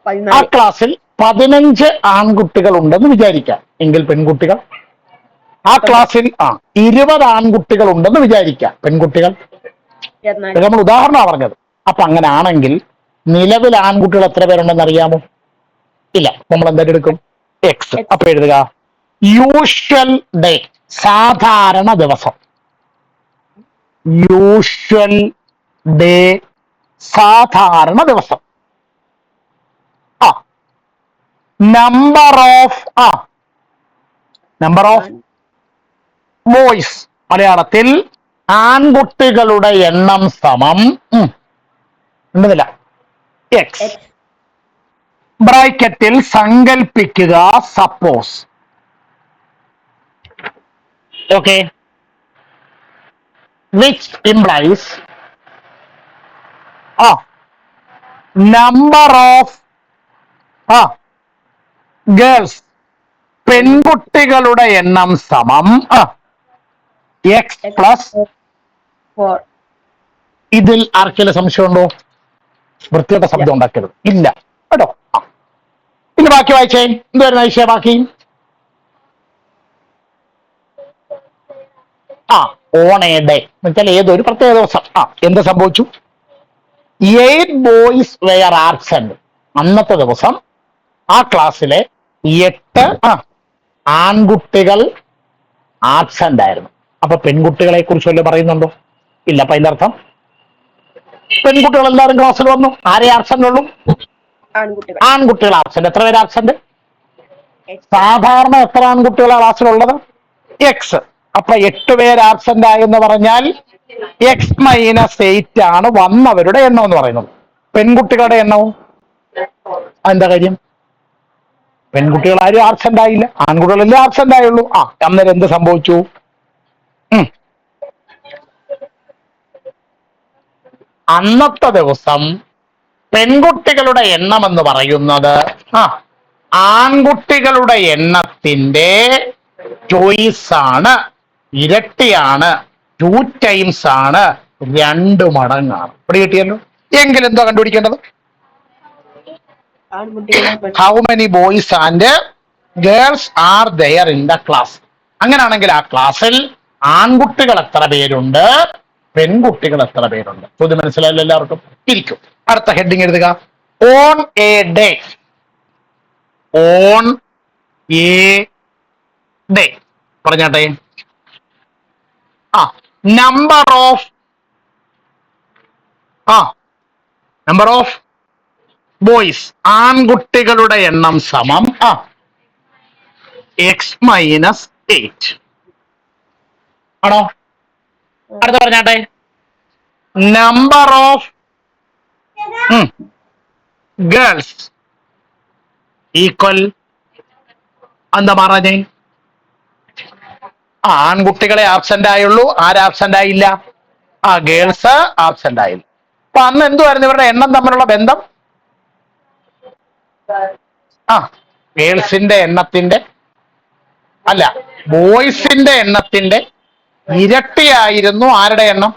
ആ 14. ക്ലാസ്സിൽ 15 ആൺകുട്ടികൾ ഉണ്ടെന്ന് വിചാരിക്കാം. എങ്കിൽ പെൺകുട്ടികൾ ആ ക്ലാസ്സിൽ 20 ആൺകുട്ടികൾ ഉണ്ടെന്ന് വിചാരിക്കാം. പെൺകുട്ടികൾ. 24. ഇത് നമ്മൾ ഉദാഹരണമാണ് പറഞ്ഞത്. അപ്പൊ അങ്ങനെ ആണെങ്കിൽ നിലവിൽ ആൺകുട്ടികൾ എത്ര പേരുണ്ടെന്ന് അറിയാമോ? ഇല്ല. നമ്മൾ എന്തായാലും എടുക്കും എക്സ്. അപ്പൊ എഴുതുക യൂഷ്വൽ ഡേ, സാധാരണ ദിവസം. യൂഷ്വൽ ഡേ, സാധാരണ ദിവസം. നമ്പർ ഓഫ് ബോയ്സ്, മലയാളത്തിൽ ആൺകുട്ടികളുടെ എണ്ണം സമം എന്തില്ല എക്സ്. ബ്രാക്കറ്റിൽ സങ്കൽപ്പിക്കുക suppose. Okay, which implies number of girls, പെൺകുട്ടികളുടെ എണ്ണം സമം എക്സ് പ്ലസ് 4. ഇതിൽ ആർക്കെങ്കിലും സംശയമുണ്ടോ? വൃത്തിയുടെ ശബ്ദം ഉണ്ടാക്കരുത്. ഇല്ല കേട്ടോ. ഇനി ബാക്കി വായിച്ചേ. എന്തുവരുന്ന വിഷയം ബാക്കി? ഓൺ എ ഡേ എന്ന് വെച്ചാൽ ഏതൊരു പ്രത്യേക ദിവസം എന്ത് സംഭവിച്ചു? 8 ബോയ്സ് വെയർ ആബ്സെന്റ്. അന്നത്തെ ദിവസം ആ ക്ലാസ്സിലെ 8 ആൺകുട്ടികൾ ആബ്സെന്റ് ആയിരുന്നു. അപ്പൊ പെൺകുട്ടികളെ കുറിച്ച് വല്ലതും പറയുന്നുണ്ടോ? ഇല്ല. അപ്പൊ അതിന്റെ അർത്ഥം പെൺകുട്ടികൾ എല്ലാവരും ക്ലാസ്സിൽ വന്നു. ആരെ ആബ്സെന്റ് ഉള്ളൂ? ആൺകുട്ടികൾ ആബ്സെന്റ്. എത്ര പേര് ആബ്സെന്റ്? സാധാരണ എത്ര ആൺകുട്ടികളാണ് ക്ലാസ്സിലുള്ളത്? എക്സ്. അപ്പൊ 8 പേര് ആബ്സെന്റ് ആയെന്ന് പറഞ്ഞാൽ എക്സ് -8 ആണ് വന്നവരുടെ എണ്ണം എന്ന് പറയുന്നത്. പെൺകുട്ടികളുടെ എണ്ണവും എന്താ കാര്യം? പെൺകുട്ടികൾ ആരും ആബ്സെന്റ് ആയില്ല, ആൺകുട്ടികളല്ലേ ആബ്സെന്റ് ആയുള്ളൂ. അന്നേരം എന്ത് സംഭവിച്ചു? അന്നത്തെ ദിവസം പെൺകുട്ടികളുടെ എണ്ണം എന്ന് പറയുന്നത് ആൺകുട്ടികളുടെ എണ്ണത്തിന്റെ ചോയ്സ് ആണ്, ഇരട്ടിയാണ്, 2 ടൈംസ് ആണ്, 2 മടങ്ങാണ്. ഇവിടെ കിട്ടിയല്ലോ. എങ്കിൽ എന്തോ കണ്ടുപിടിക്കേണ്ടത്? How many boys and girls are there in the class. അങ്ങനെയാണെങ്കിൽ ആ ക്ലാസ്സിൽ ആൺകുട്ടികൾ എത്ര പേരുണ്ട്, പെൺകുട്ടികൾ എത്ര പേരുണ്ട്? ചോദ്യം മനസ്സിലായല്ലോ എല്ലാവർക്കും? ഇരിക്കും. അടുത്ത ഹെഡിങ് എഴുതുക. On A day. On A day പറഞ്ഞാട്ടെ. നമ്പർ ഓഫ് ബോയ്സ്, ആൺകുട്ടികളുടെ എണ്ണം സമം എക്സ് -8 ആണോ? അടുത്ത പറഞ്ഞാട്ടെ. നമ്പർ ഓഫ് ഗേൾസ് ഈക്വൽ എന്താ പറഞ്ഞേ? ആൺകുട്ടികളെ ആബ്സെന്റ് ആയുള്ളൂ. ആര് ആബ്സെന്റ് ആയില്ല? ഗേൾസ് ആബ്സെന്റ് ആയില്ല. അപ്പൊ അന്ന് എന്തുവായിരുന്നു ഇവരുടെ എണ്ണം തമ്മിലുള്ള ബന്ധം? ഗേൾസിന്റെ എണ്ണത്തിന്റെ അല്ല, ബോയ്സിന്റെ എണ്ണത്തിന്റെ ഇരട്ടിയായിരുന്നു ആരുടെ എണ്ണം?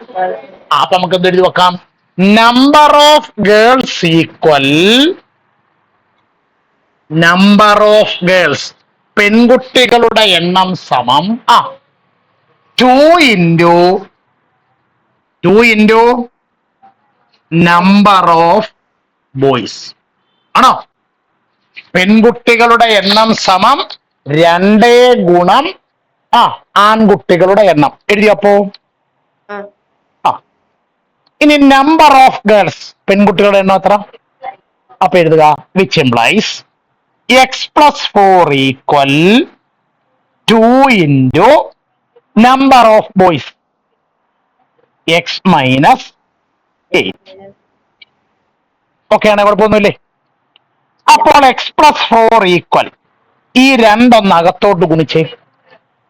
അപ്പൊ നമുക്ക് എന്ത് എഴുതി വെക്കാം? Number of girls equal number of girls, പെൺകുട്ടികളുടെ എണ്ണം സമം 2 ഇൻറ്റു നമ്പർ ഓഫ് ബോയ്സ് ആണോ? പെൺകുട്ടികളുടെ എണ്ണം സമം 2 ഗുണം ആൺകുട്ടികളുടെ എണ്ണം. എഴുതിയപ്പോ ഇനി നമ്പർ ഓഫ് ഗേൾസ്, പെൺകുട്ടികളുടെ എണ്ണം എത്ര? അപ്പൊ എഴുതുക which implies X plus 4 equal 2 into number of boys X -8. Okay ആണ്, കുഴപ്പമൊന്നുമില്ലേ? അപ്പോൾ എക്സ് പ്ലസ് 4 ഈക്വൽ ഈ 2 ഒന്ന് അകത്തോട്ട് ഗുണിച്ച്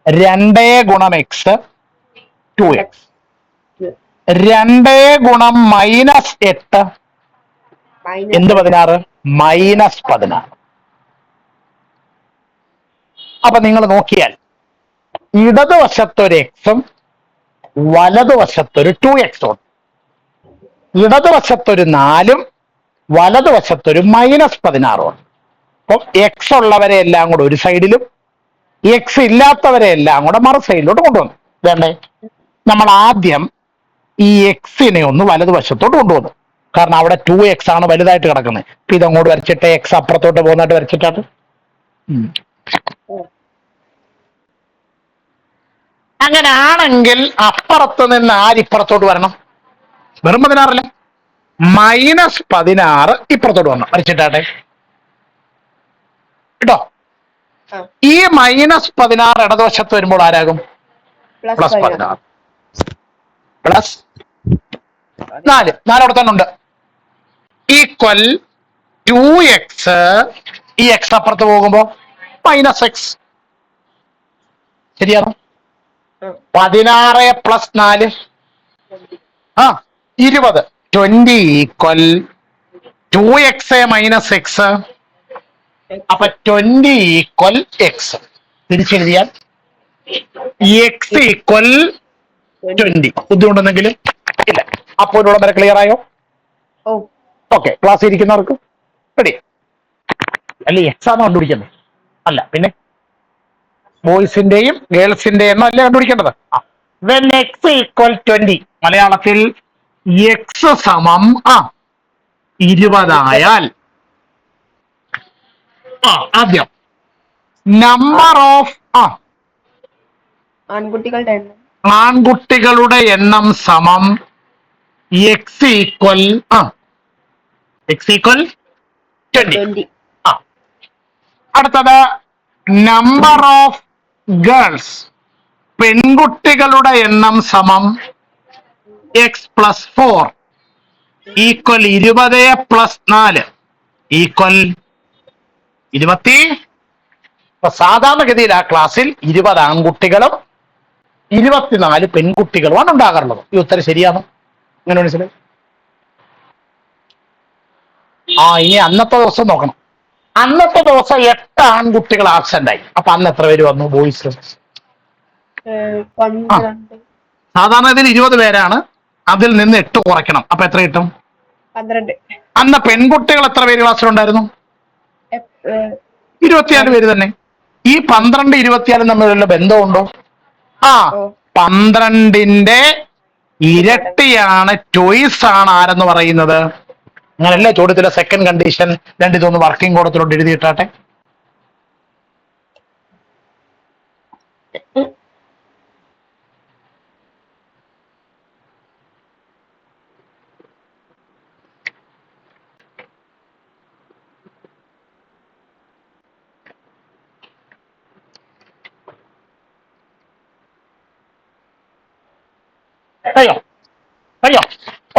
2 ഗുണം എക്സ് 2x, 2 ഗുണം -8 എന്ത് 16 -16. അപ്പൊ നിങ്ങൾ നോക്കിയാൽ ഇടതുവശത്തൊരു എക്സും വലതുവശത്തൊരു 2x ഉണ്ട്. ഇടതുവശത്തൊരു 4ഉം വലതുവശത്തൊരു -16 ഉണ്ട്. അപ്പം എക്സ് ഉള്ളവരെ എല്ലാം കൂടെ ഒരു സൈഡിലും എക്സ് ഇല്ലാത്തവരെ എല്ലാം കൂടെ മറു സൈഡിലോട്ട് കൊണ്ടുവന്നു. വേണ്ടേ? നമ്മൾ ആദ്യം ഈ എക്സിനെ ഒന്ന് വലതുവശത്തോട്ട് കൊണ്ടുവന്നു. കാരണം അവിടെ 2x ആണ് വലുതായിട്ട് കിടക്കുന്നത്. ഇപ്പൊ ഇതങ്ങോട്ട് വരച്ചിട്ട് എക്സ് അപ്പുറത്തോട്ട് പോകുന്നതായിട്ട് വരച്ചിട്ടാണ്. അങ്ങനെ ആണെങ്കിൽ അപ്പുറത്ത് നിന്ന് ആരിപ്പുറത്തോട്ട് വരണം? വെറും 16 അല്ലേ? -16 ഇപ്പുറത്തോട്ട് വരണം. വരച്ചിട്ടാട്ടെ കേട്ടോ. ഈ -16 ഇടതുവശത്ത് വരുമ്പോൾ ആരാകും? +16 പ്ലസ് 4 അവിടെ തന്നെ ഉണ്ട്. Equal 2x. ഈ എക്സ് അപ്പുറത്ത് പോകുമ്പോ -x. ശരിയാണോ? 16 + 4 20. 20 ഈക്വൽ 2x - x. അപ്പൊ 20 ഈക്വൽ x. തിരിച്ചെഴുതിയാൽ x equal 20. ബുദ്ധിമുട്ടുണ്ടെങ്കിലും ഇല്ല. അപ്പോൾ ഇവിടെ വരെ ക്ലിയർ ആയോ? ഓക്കെ. ക്ലാസ് ഇരിക്കുന്നവർക്ക് റെഡി അല്ലേ? എക്സ് ആണ് കണ്ടുപിടിക്കുന്നത്. അല്ല പിന്നെ ബോയ്സിന്റെയും ഗേൾസിന്റെയും എണ്ണം അല്ലേ കണ്ടുപിടിക്കേണ്ടത്? വെൻ എക്സ് ഈക്വൽ 20, മലയാളത്തിൽ എക്സ് സമം 20 ആയാൽ ആദ്യം നമ്പർ ഓഫ് ആൺകുട്ടികളുടെ എണ്ണം സമം എക്സ് ഈക്വൽ 20. അടുത്തത് നമ്പർ ഓഫ് ഗേൾസ്, പെൺകുട്ടികളുടെ എണ്ണം സമം x+4 ഈക്വൽ 20 + 4 ഈക്വൽ 20. സാധാരണഗതിയിൽ ആ ക്ലാസ്സിൽ 20 ആൺകുട്ടികളും 24 പെൺകുട്ടികളുമാണ് ഉണ്ടാകാറുള്ളത്. ഈ ഉത്തരം ശരിയാണോ? അങ്ങനെ മനസ്സിലായി? ഇനി അന്നത്തെ ദിവസം നോക്കണം. അന്നത്തെ ദിവസം 8 ആൺകുട്ടികൾ ആബ്സെന്റ് ആയി. അപ്പൊ അന്ന് എത്ര പേര് വന്നു ബോയ്സ്? സാധാരണ ഇതിൽ 20 പേരാണ്. അതിൽ നിന്ന് 8 കുറയ്ക്കണം. അപ്പൊ എത്ര കിട്ടും? 12. അന്ന് പെൺകുട്ടികൾ എത്ര പേര് ക്ലാസ്സിലുണ്ടായിരുന്നു? 24 പേര് തന്നെ. ഈ 12 24 തമ്മിലുള്ള ബന്ധമുണ്ടോ? 12ന്റെ ഇരട്ടിയാണ്, ചോയ്സ് ആണ് ആരെന്ന് പറയുന്നത്. അങ്ങനല്ലേ ചോദ്യത്തിലെ സെക്കൻഡ് കണ്ടീഷൻ. ഇതൊന്ന് വർക്കിംഗ് കോഡത്തിലോട്ട് എഴുതിയിട്ടാട്ടെ. കഴിയോ?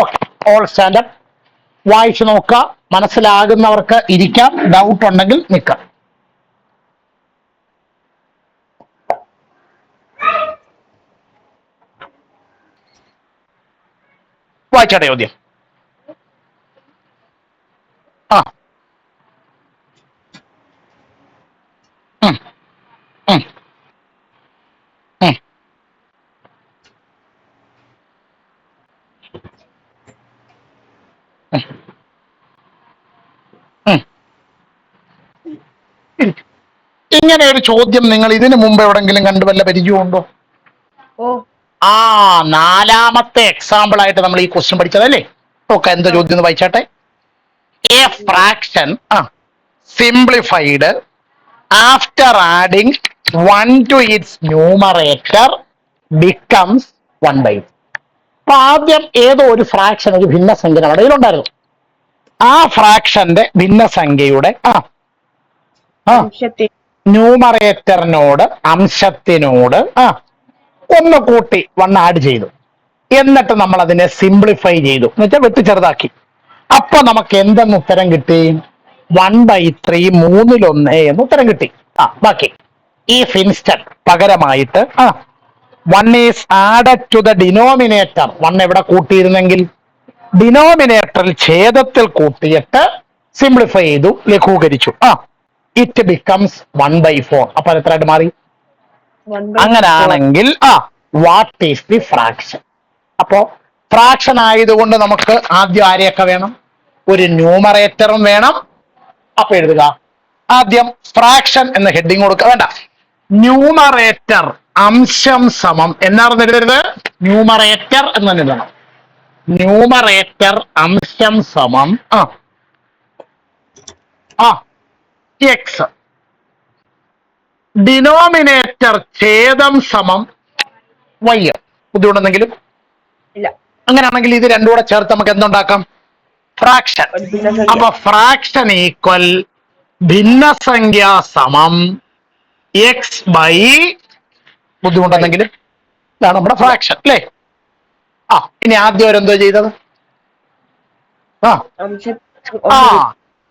ഓക്കെ. All stand up. വായിച്ചു നോക്കുക. മനസ്സിലാകുന്നവർക്ക് ഇരിക്കാം, ഡൗട്ട് ഉണ്ടെങ്കിൽ നിൽക്കാം. വായിച്ചാട്ടെ ചോദ്യം. ഇങ്ങനെ ഒരു ചോദ്യം നിങ്ങൾ ഇതിനു മുമ്പ് എവിടെങ്കിലും കണ്ടു വല്ല പരിചയമുണ്ടോ? നാലാമത്തെ എക്സാമ്പിൾ ആയിട്ട് നമ്മൾ ഈ ക്വസ്റ്റ്യൻ പഠിച്ചതല്ലേ? ഓക്കെ. എന്താ ചോദ്യം എന്ന് വായിച്ചാട്ടെ. A fraction simplified after adding 1 to its numerator becomes 1/2. അപ്പൊ ആദ്യം ഏതോ ഒരു ഫ്രാക്ഷൻ, ഒരു ഭിന്നസംഖ്യ നമ്മുടെ കയ്യിലുണ്ടായിരുന്നു. ആ ഫ്രാക്ഷന്റെ ഭിന്നസംഖ്യയുടെ ന്യൂമറേറ്ററിനോട്, അംശത്തിനോട് ഒന്ന് കൂട്ടി 1 ആഡ് ചെയ്തു. എന്നിട്ട് നമ്മൾ അതിനെ സിംപ്ലിഫൈ ചെയ്തു, എന്ന് വെച്ചാൽ വെട്ടി ചെറുതാക്കി. അപ്പൊ നമുക്ക് എന്തെന്ന് ഉത്തരം കിട്ടി? 1/3, 1/3 എന്ന് ഉത്തരം കിട്ടി. ബാക്കി if instead പകരമായിട്ട് 1 is added to the denominator. 1 എവിടെ കൂട്ടിയിരുന്നെങ്കിൽ ഡിനോമിനേറ്ററിൽ, ഛേദത്തിൽ കൂട്ടിയിട്ട് സിംപ്ലിഫൈ ചെയ്തു, ലഘൂകരിച്ചു. It becomes 1/4. അപ്പൊ എത്രയായിട്ട് മാറി? അങ്ങനാണെങ്കിൽ വാട്ട് ഈസ് ദി ഫ്രാക്ഷൻ. അപ്പോ ഫ്രാക്ഷൻ ആയതുകൊണ്ട് നമുക്ക് ആദ്യം ആരെയൊക്കെ വേണം? ഒരു ന്യൂമറേറ്ററും വേണം. അപ്പൊ എഴുതുക, ആദ്യം ഫ്രാക്ഷൻ എന്ന ഹെഡിങ് കൊടുക്കുക. വേണ്ട, ന്യൂമറേറ്റർ അംശം സമം എന്നാണെന്ന് എഴുതരുത്, ന്യൂമറേറ്റർ എന്ന് തന്നെ എഴുതണം. ന്യൂമറേറ്റർ അംശം സമം എക്സ്. ഡിനോമിനേറ്റർ ഛേദം സമം വൈ. ബുദ്ധിമുട്ടെന്തെങ്കിലും? ഇല്ല. അങ്ങനെയാണെങ്കിൽ ഇത് രണ്ടും കൂടെ ചേർത്ത് നമുക്ക് എന്തുണ്ടാക്കാം? ഫ്രാക്ഷൻ. അപ്പൊ ഫ്രാക്ഷൻ ഈക്വൽ ഭിന്നസംഖ്യ സമം എക്സ് ബൈ, ബുദ്ധിമുട്ടെന്തെങ്കിലും? ഇതാണ് നമ്മുടെ ഫ്രാക്ഷൻ അല്ലേ? ഇനി ആദ്യം അവരെന്തോ ചെയ്തത്?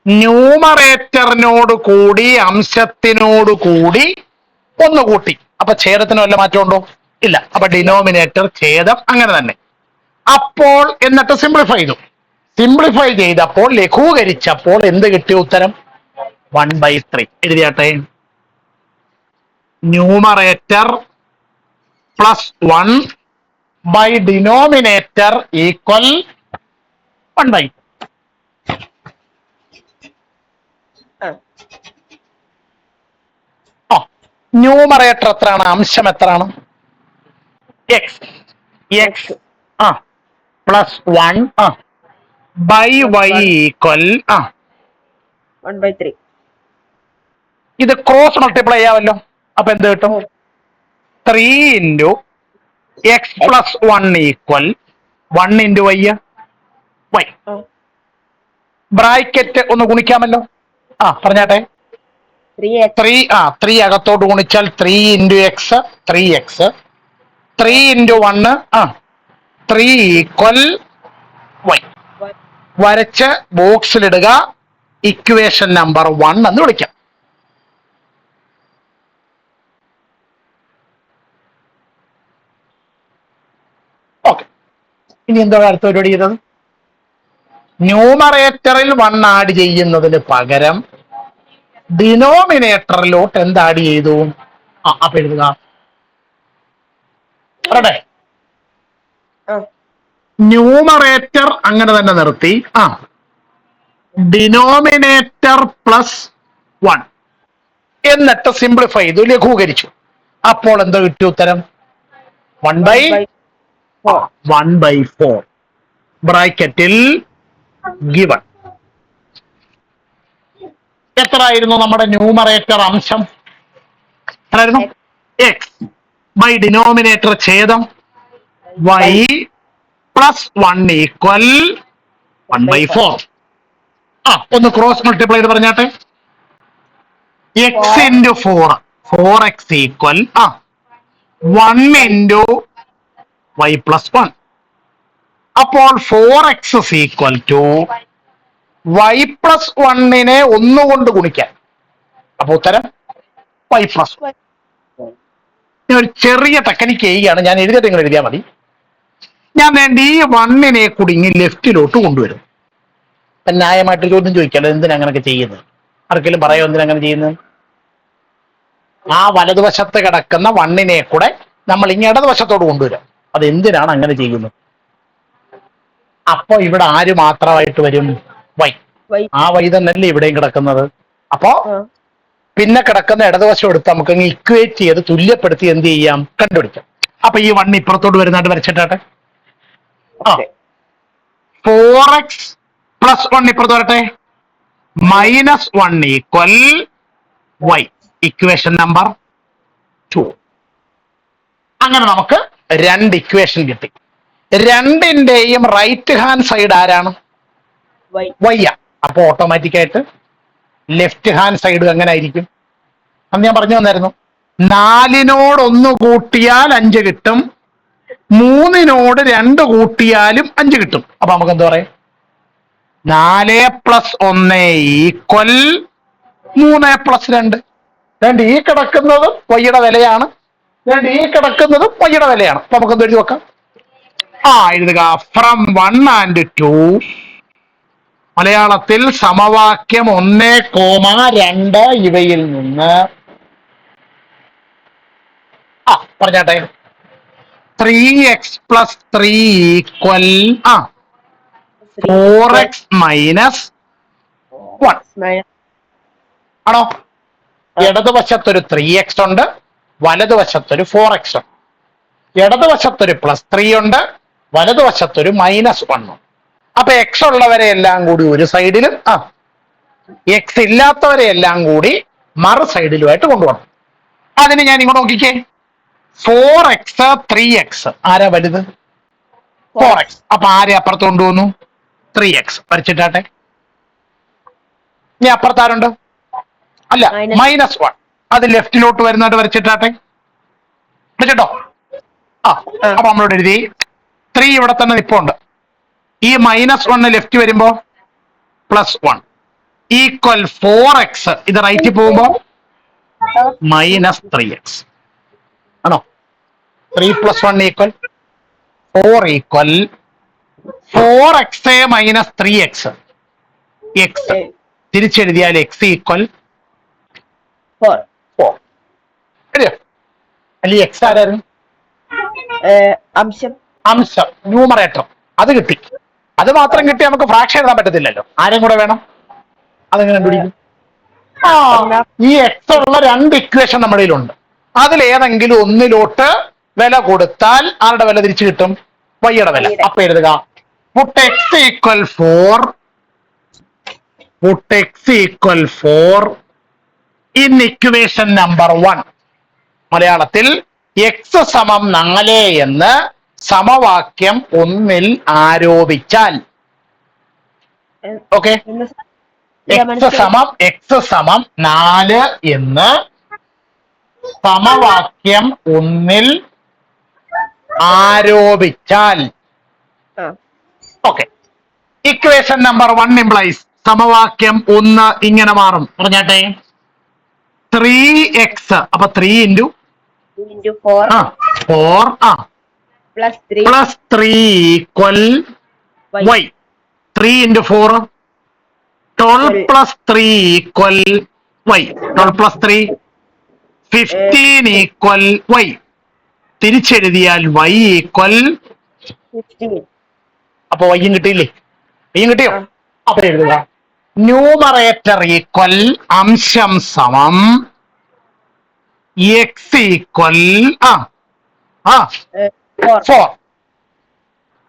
ന്യൂമറേറ്ററിനോട് കൂടി അംശത്തിനോട് കൂടി ഒന്ന് കൂട്ടി. അപ്പൊ ഛേദത്തിന് വല്ല മാറ്റമുണ്ടോ? ഇല്ല. അപ്പൊ ഡിനോമിനേറ്റർ ഛേദം അങ്ങനെ തന്നെ. അപ്പോൾ എന്നിട്ട് സിംപ്ലിഫൈ ചെയ്തു. സിംപ്ലിഫൈ ചെയ്തപ്പോൾ, ലഘൂകരിച്ചപ്പോൾ എന്ത് കിട്ടിയ ഉത്തരം? 1/3. എഴുതിയാട്ടെ, numerator plus 1 by denominator equal 1/3. Numerator എത്രയാണ്? അംശം എത്രയാണ്? X. X plus 1 by y equal 1/3. ഇത് ക്രോസ് മൾട്ടിപ്ലൈ ചെയ്യാമല്ലോ. അപ്പൊ എന്ത് കിട്ടും? 3 into x plus 1 equal 1 into y. Y bracket ഒന്ന് ഗുണിക്കാമല്ലോ. പറഞ്ഞാട്ടെ. 3 അകത്തോട്ട് ഗുണിച്ചാൽ 3 into x 3x. 3 into 1 3 equal y. വരച്ച് ബോക്സിലിടുക. ഇക്വേഷൻ നമ്പർ 1 എന്ന് വിളിക്കാം. ഓക്കെ. ഇനി എന്താ അടുത്ത പരിപാടി ചെയ്തത്? ന്യൂമറേറ്ററിൽ 1 ആഡ് ചെയ്യുന്നതിന് പകരം ഡിനോമിനേറ്ററിലോട്ട് എന്ത് ആഡ് ചെയ്തു? അപ്പൊ എഴുതുക. ന്യൂമറേറ്റർ അങ്ങനെ തന്നെ നിർത്തി. ഡിനോമിനേറ്റർ പ്ലസ് 1 എന്നിട്ട് സിംപ്ലിഫൈ ചെയ്തു, ലഘൂകരിച്ചു. അപ്പോൾ എന്തോ കിട്ടിയ ഉത്തരം? 1/4 ബ്രാക്കറ്റിൽ ഗിവൺ. എത്രയായിരുന്നു നമ്മുടെ ന്യൂമറേറ്റർ അംശം? എത്രയായിരുന്നു? എക്സ് ബൈ ഡിനോമിനേറ്റർ ഛേദം വൈ പ്ലസ് 1 ഈക്വൽ 1/4. ഒന്ന് ക്രോസ് മൾട്ടിപ്ലൈ ചെയ്ത് പറഞ്ഞാട്ടെ. X into 4 4x equal 1 into y plus 1. അപ്പോൾ 4x equal to Y plus 1 ഒന്നുകൊണ്ട് ഗുണിക്കാൻ. അപ്പൊ ഉത്തരം വൈ പ്ലസ് 1. ഞാൻ ഒരു ചെറിയ ടെക്നിക്ക് ചെയ്യുകയാണ്. ഞാൻ എഴുതിയിട്ട് നിങ്ങൾ എഴുതിയാൽ മതി. ഞാൻ വേണ്ടി ഈ 1 കുടുങ്ങി ലെഫ്റ്റിലോട്ട് കൊണ്ടുവരും. ന്യായമായിട്ട് ചോദ്യം ചോദിക്കാലോ, എന്തിനാ അങ്ങനെയൊക്കെ ചെയ്യുന്നത്? ആർക്കെങ്കിലും പറയാമോ എന്തിനാ അങ്ങനെ ചെയ്യുന്നത്? ആ വലതുവശത്ത് കിടക്കുന്ന 1 കൂടെ നമ്മൾ ഇനി ഇടതുവശത്തോട് കൊണ്ടുവരും. അത് എന്തിനാണ് അങ്ങനെ ചെയ്യുന്നത്? അപ്പൊ ഇവിടെ ആര് മാത്രമായിട്ട് വരും? വൈ. ആ വൈ തന്നെയല്ലേ ഇവിടെയും കിടക്കുന്നത്. അപ്പോ പിന്നെ കിടക്കുന്ന ഇടതുവശം എടുത്ത് നമുക്ക് ഇക്വേറ്റ് ചെയ്ത് തുല്യപ്പെടുത്തി എന്ത് ചെയ്യാം? കണ്ടുപിടിക്കാം. അപ്പൊ ഈ 1 ഇപ്പുറത്തോട്ട് വരുന്നതായിട്ട് വരച്ചിട്ടെ. 4x പ്ലസ് 1 ഇപ്പുറത്ത് വരട്ടെ. -1 ഈക്വൽ വൈ. Equation number 2. അങ്ങനെ നമുക്ക് 2 ഇക്വേഷൻ കിട്ടി. രണ്ടിന്റെയും റൈറ്റ് ഹാൻഡ് സൈഡ് ആരാണ്? വൈ. അപ്പൊ ഓട്ടോമാറ്റിക് ആയിട്ട് ലെഫ്റ്റ് ഹാൻഡ് സൈഡ് എങ്ങനെ ആയിരിക്കും? അന്ന് ഞാൻ പറഞ്ഞു തന്നായിരുന്നു. 4 1 കൂട്ടിയാൽ 5 കിട്ടും. 3 2 കൂട്ടിയാലും 5 കിട്ടും. അപ്പൊ നമുക്ക് എന്താ പറയാം? 4 + 1 ഈക്വൽ 3 + 2. ഈ കിടക്കുന്നത് വൈയുടെ വിലയാണ്. ഈ കിടക്കുന്നത് വൈയുടെ വിലയാണ്. അപ്പൊ നമുക്ക് എന്ത് എഴുതി വെക്കാം? എഴുതുക. ഫ്രം 1 and 2 മലയാളത്തിൽ സമവാക്യം 1,2 ഇവയിൽ നിന്ന് പറഞ്ഞാട്ടെ. 3x plus 3 equal 4x minus 1 ആണോ? ഇടതുവശത്തൊരു 3x ഉണ്ട്, വലതുവശത്തൊരു 4x ഉണ്ട്. ഇടതുവശത്തൊരു +3 ഉണ്ട്, വലതുവശത്തൊരു -1 ഉണ്ട്. അപ്പൊ എക്സ് ഉള്ളവരെ എല്ലാം കൂടി ഒരു സൈഡിലും എക്സ് ഇല്ലാത്തവരെ എല്ലാം കൂടി മറു സൈഡിലുമായിട്ട് കൊണ്ടുപോകണം. അതിന് ഞാൻ ഇങ്ങോട്ട് നോക്കിക്കേ. 4x 3x ആരാ വലുത്? 4x. അപ്പൊ ആരെ അപ്പുറത്ത് കൊണ്ടുപോകുന്നു? 3x. വരച്ചിട്ടാട്ടെ. ഇനി അപ്പുറത്താരുണ്ട്? അല്ല, -1. അത് ലെഫ്റ്റിലോട്ട് വരുന്നതായിട്ട് വരച്ചിട്ടാട്ടെ. വരച്ചിട്ടോ? അപ്പൊ നമ്മളോട് എഴുതി 3 ഇവിടെ തന്നെ നിപ്പുണ്ട്. ഈ -1 ലെഫ്റ്റ് വരുമ്പോ +1 ഈക്വൽ 4x. ഇത് റൈറ്റിൽ പോകുമ്പോ -3x ആണോ? 3 + 1 equal 4 equal 4x - 3x. X തിരിച്ചെഴുതിയാൽ x ഈക്വൽ 4. ശരിയോ? അല്ലെ എക്സ് ആരായിരുന്നു? അംശം, ന്യൂമറേറ്റർ. അത് കിട്ടി. അത് മാത്രം കിട്ടി നമുക്ക് ഫ്രാക്ഷൻ എഴുതാൻ പറ്റത്തില്ലല്ലോ. ആരും കൂടെ വേണം. അതെങ്ങനെ കണ്ടുപിടിക്കും? ഈ എക്സ് ഉള്ള 2 ഇക്വേഷൻ നമ്മുടെ കയ്യിലുണ്ട്. അതിലേതെങ്കിലും ഒന്നിലോട്ട് വില കൊടുത്താൽ ആരുടെ വില തിരിച്ചു കിട്ടും? വൈയുടെ വില. അപ്പൊ എഴുതുക put x equal 4 in equation number 1. മലയാളത്തിൽ എക്സ് സമം 4 എന്ന് സമവാക്യം 1 ആരോപിച്ചാൽ, ഓക്കെ, എക്സ് സമം 4 എന്ന് സമവാക്യം 1 ആരോപിച്ചാൽ, ഓക്കെ, ഇക്വേഷൻ നമ്പർ 1 ഇംപ്ലൈസ് സമവാക്യം 1 ഇങ്ങനെ മാറും. പറഞ്ഞാട്ടെ 3x. അപ്പൊ 3 × 4 plus 3 equal y. 3 × 4 12 plus 3 equal y. 12 plus 3 15 equal y. തിരിച്ചെഴുതിയാൽ y equal 15. അപ്പൊ വൈയും കിട്ടിയില്ലേ? വൈയും കിട്ടിയോ? അപ്പൊ എഴുതുക ന്യൂമറേറ്റർ ഈക്വൽ അംശം സമം എക്സ് ഈക്വൽ 4.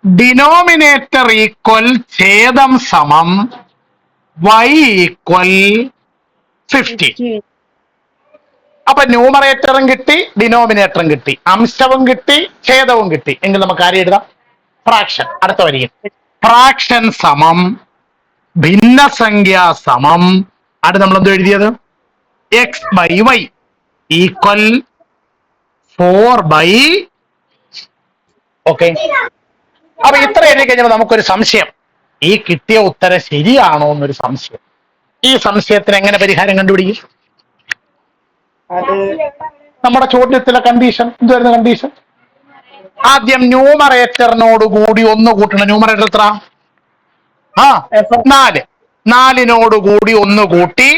ഡിനോമിനേറ്റർ ഈക്വൽ ഛേദം സമം y ഈക്വൽ 15. അപ്പൊ ന്യൂമറേറ്ററും കിട്ടി, ഡിനോമിനേറ്ററും കിട്ടി, അംശവും കിട്ടി, ഛേദവും കിട്ടി. എങ്കിൽ നമുക്ക് ആരും എഴുതാം? ഫ്രാക്ഷൻ. അടുത്ത വരിക ഫ്രാക്ഷൻ സമം ഭിന്നസംഖ്യ സമം, അത് നമ്മൾ എന്തോ എഴുതിയത്? x/y equal 4/. ഓക്കെ. അപ്പൊ ഇത്ര എഴുതി കഴിഞ്ഞപ്പോൾ നമുക്കൊരു സംശയം. ഈ കിട്ടിയ ഉത്തരം ശരിയാണോ എന്നൊരു സംശയം. ഈ സംശയത്തിന് എങ്ങനെ പരിഹാരം കണ്ടുപിടിക്കും? നമ്മുടെ ചോദ്യത്തിലെ കണ്ടീഷൻ എന്തുവായിരുന്നു? കണ്ടീഷൻ ആദ്യം ന്യൂമറേറ്ററിനോട് കൂടി 1 കൂട്ടണം. ന്യൂമറേറ്റർ എത്ര? 4. 4നോട് കൂടി 1 കൂട്ടി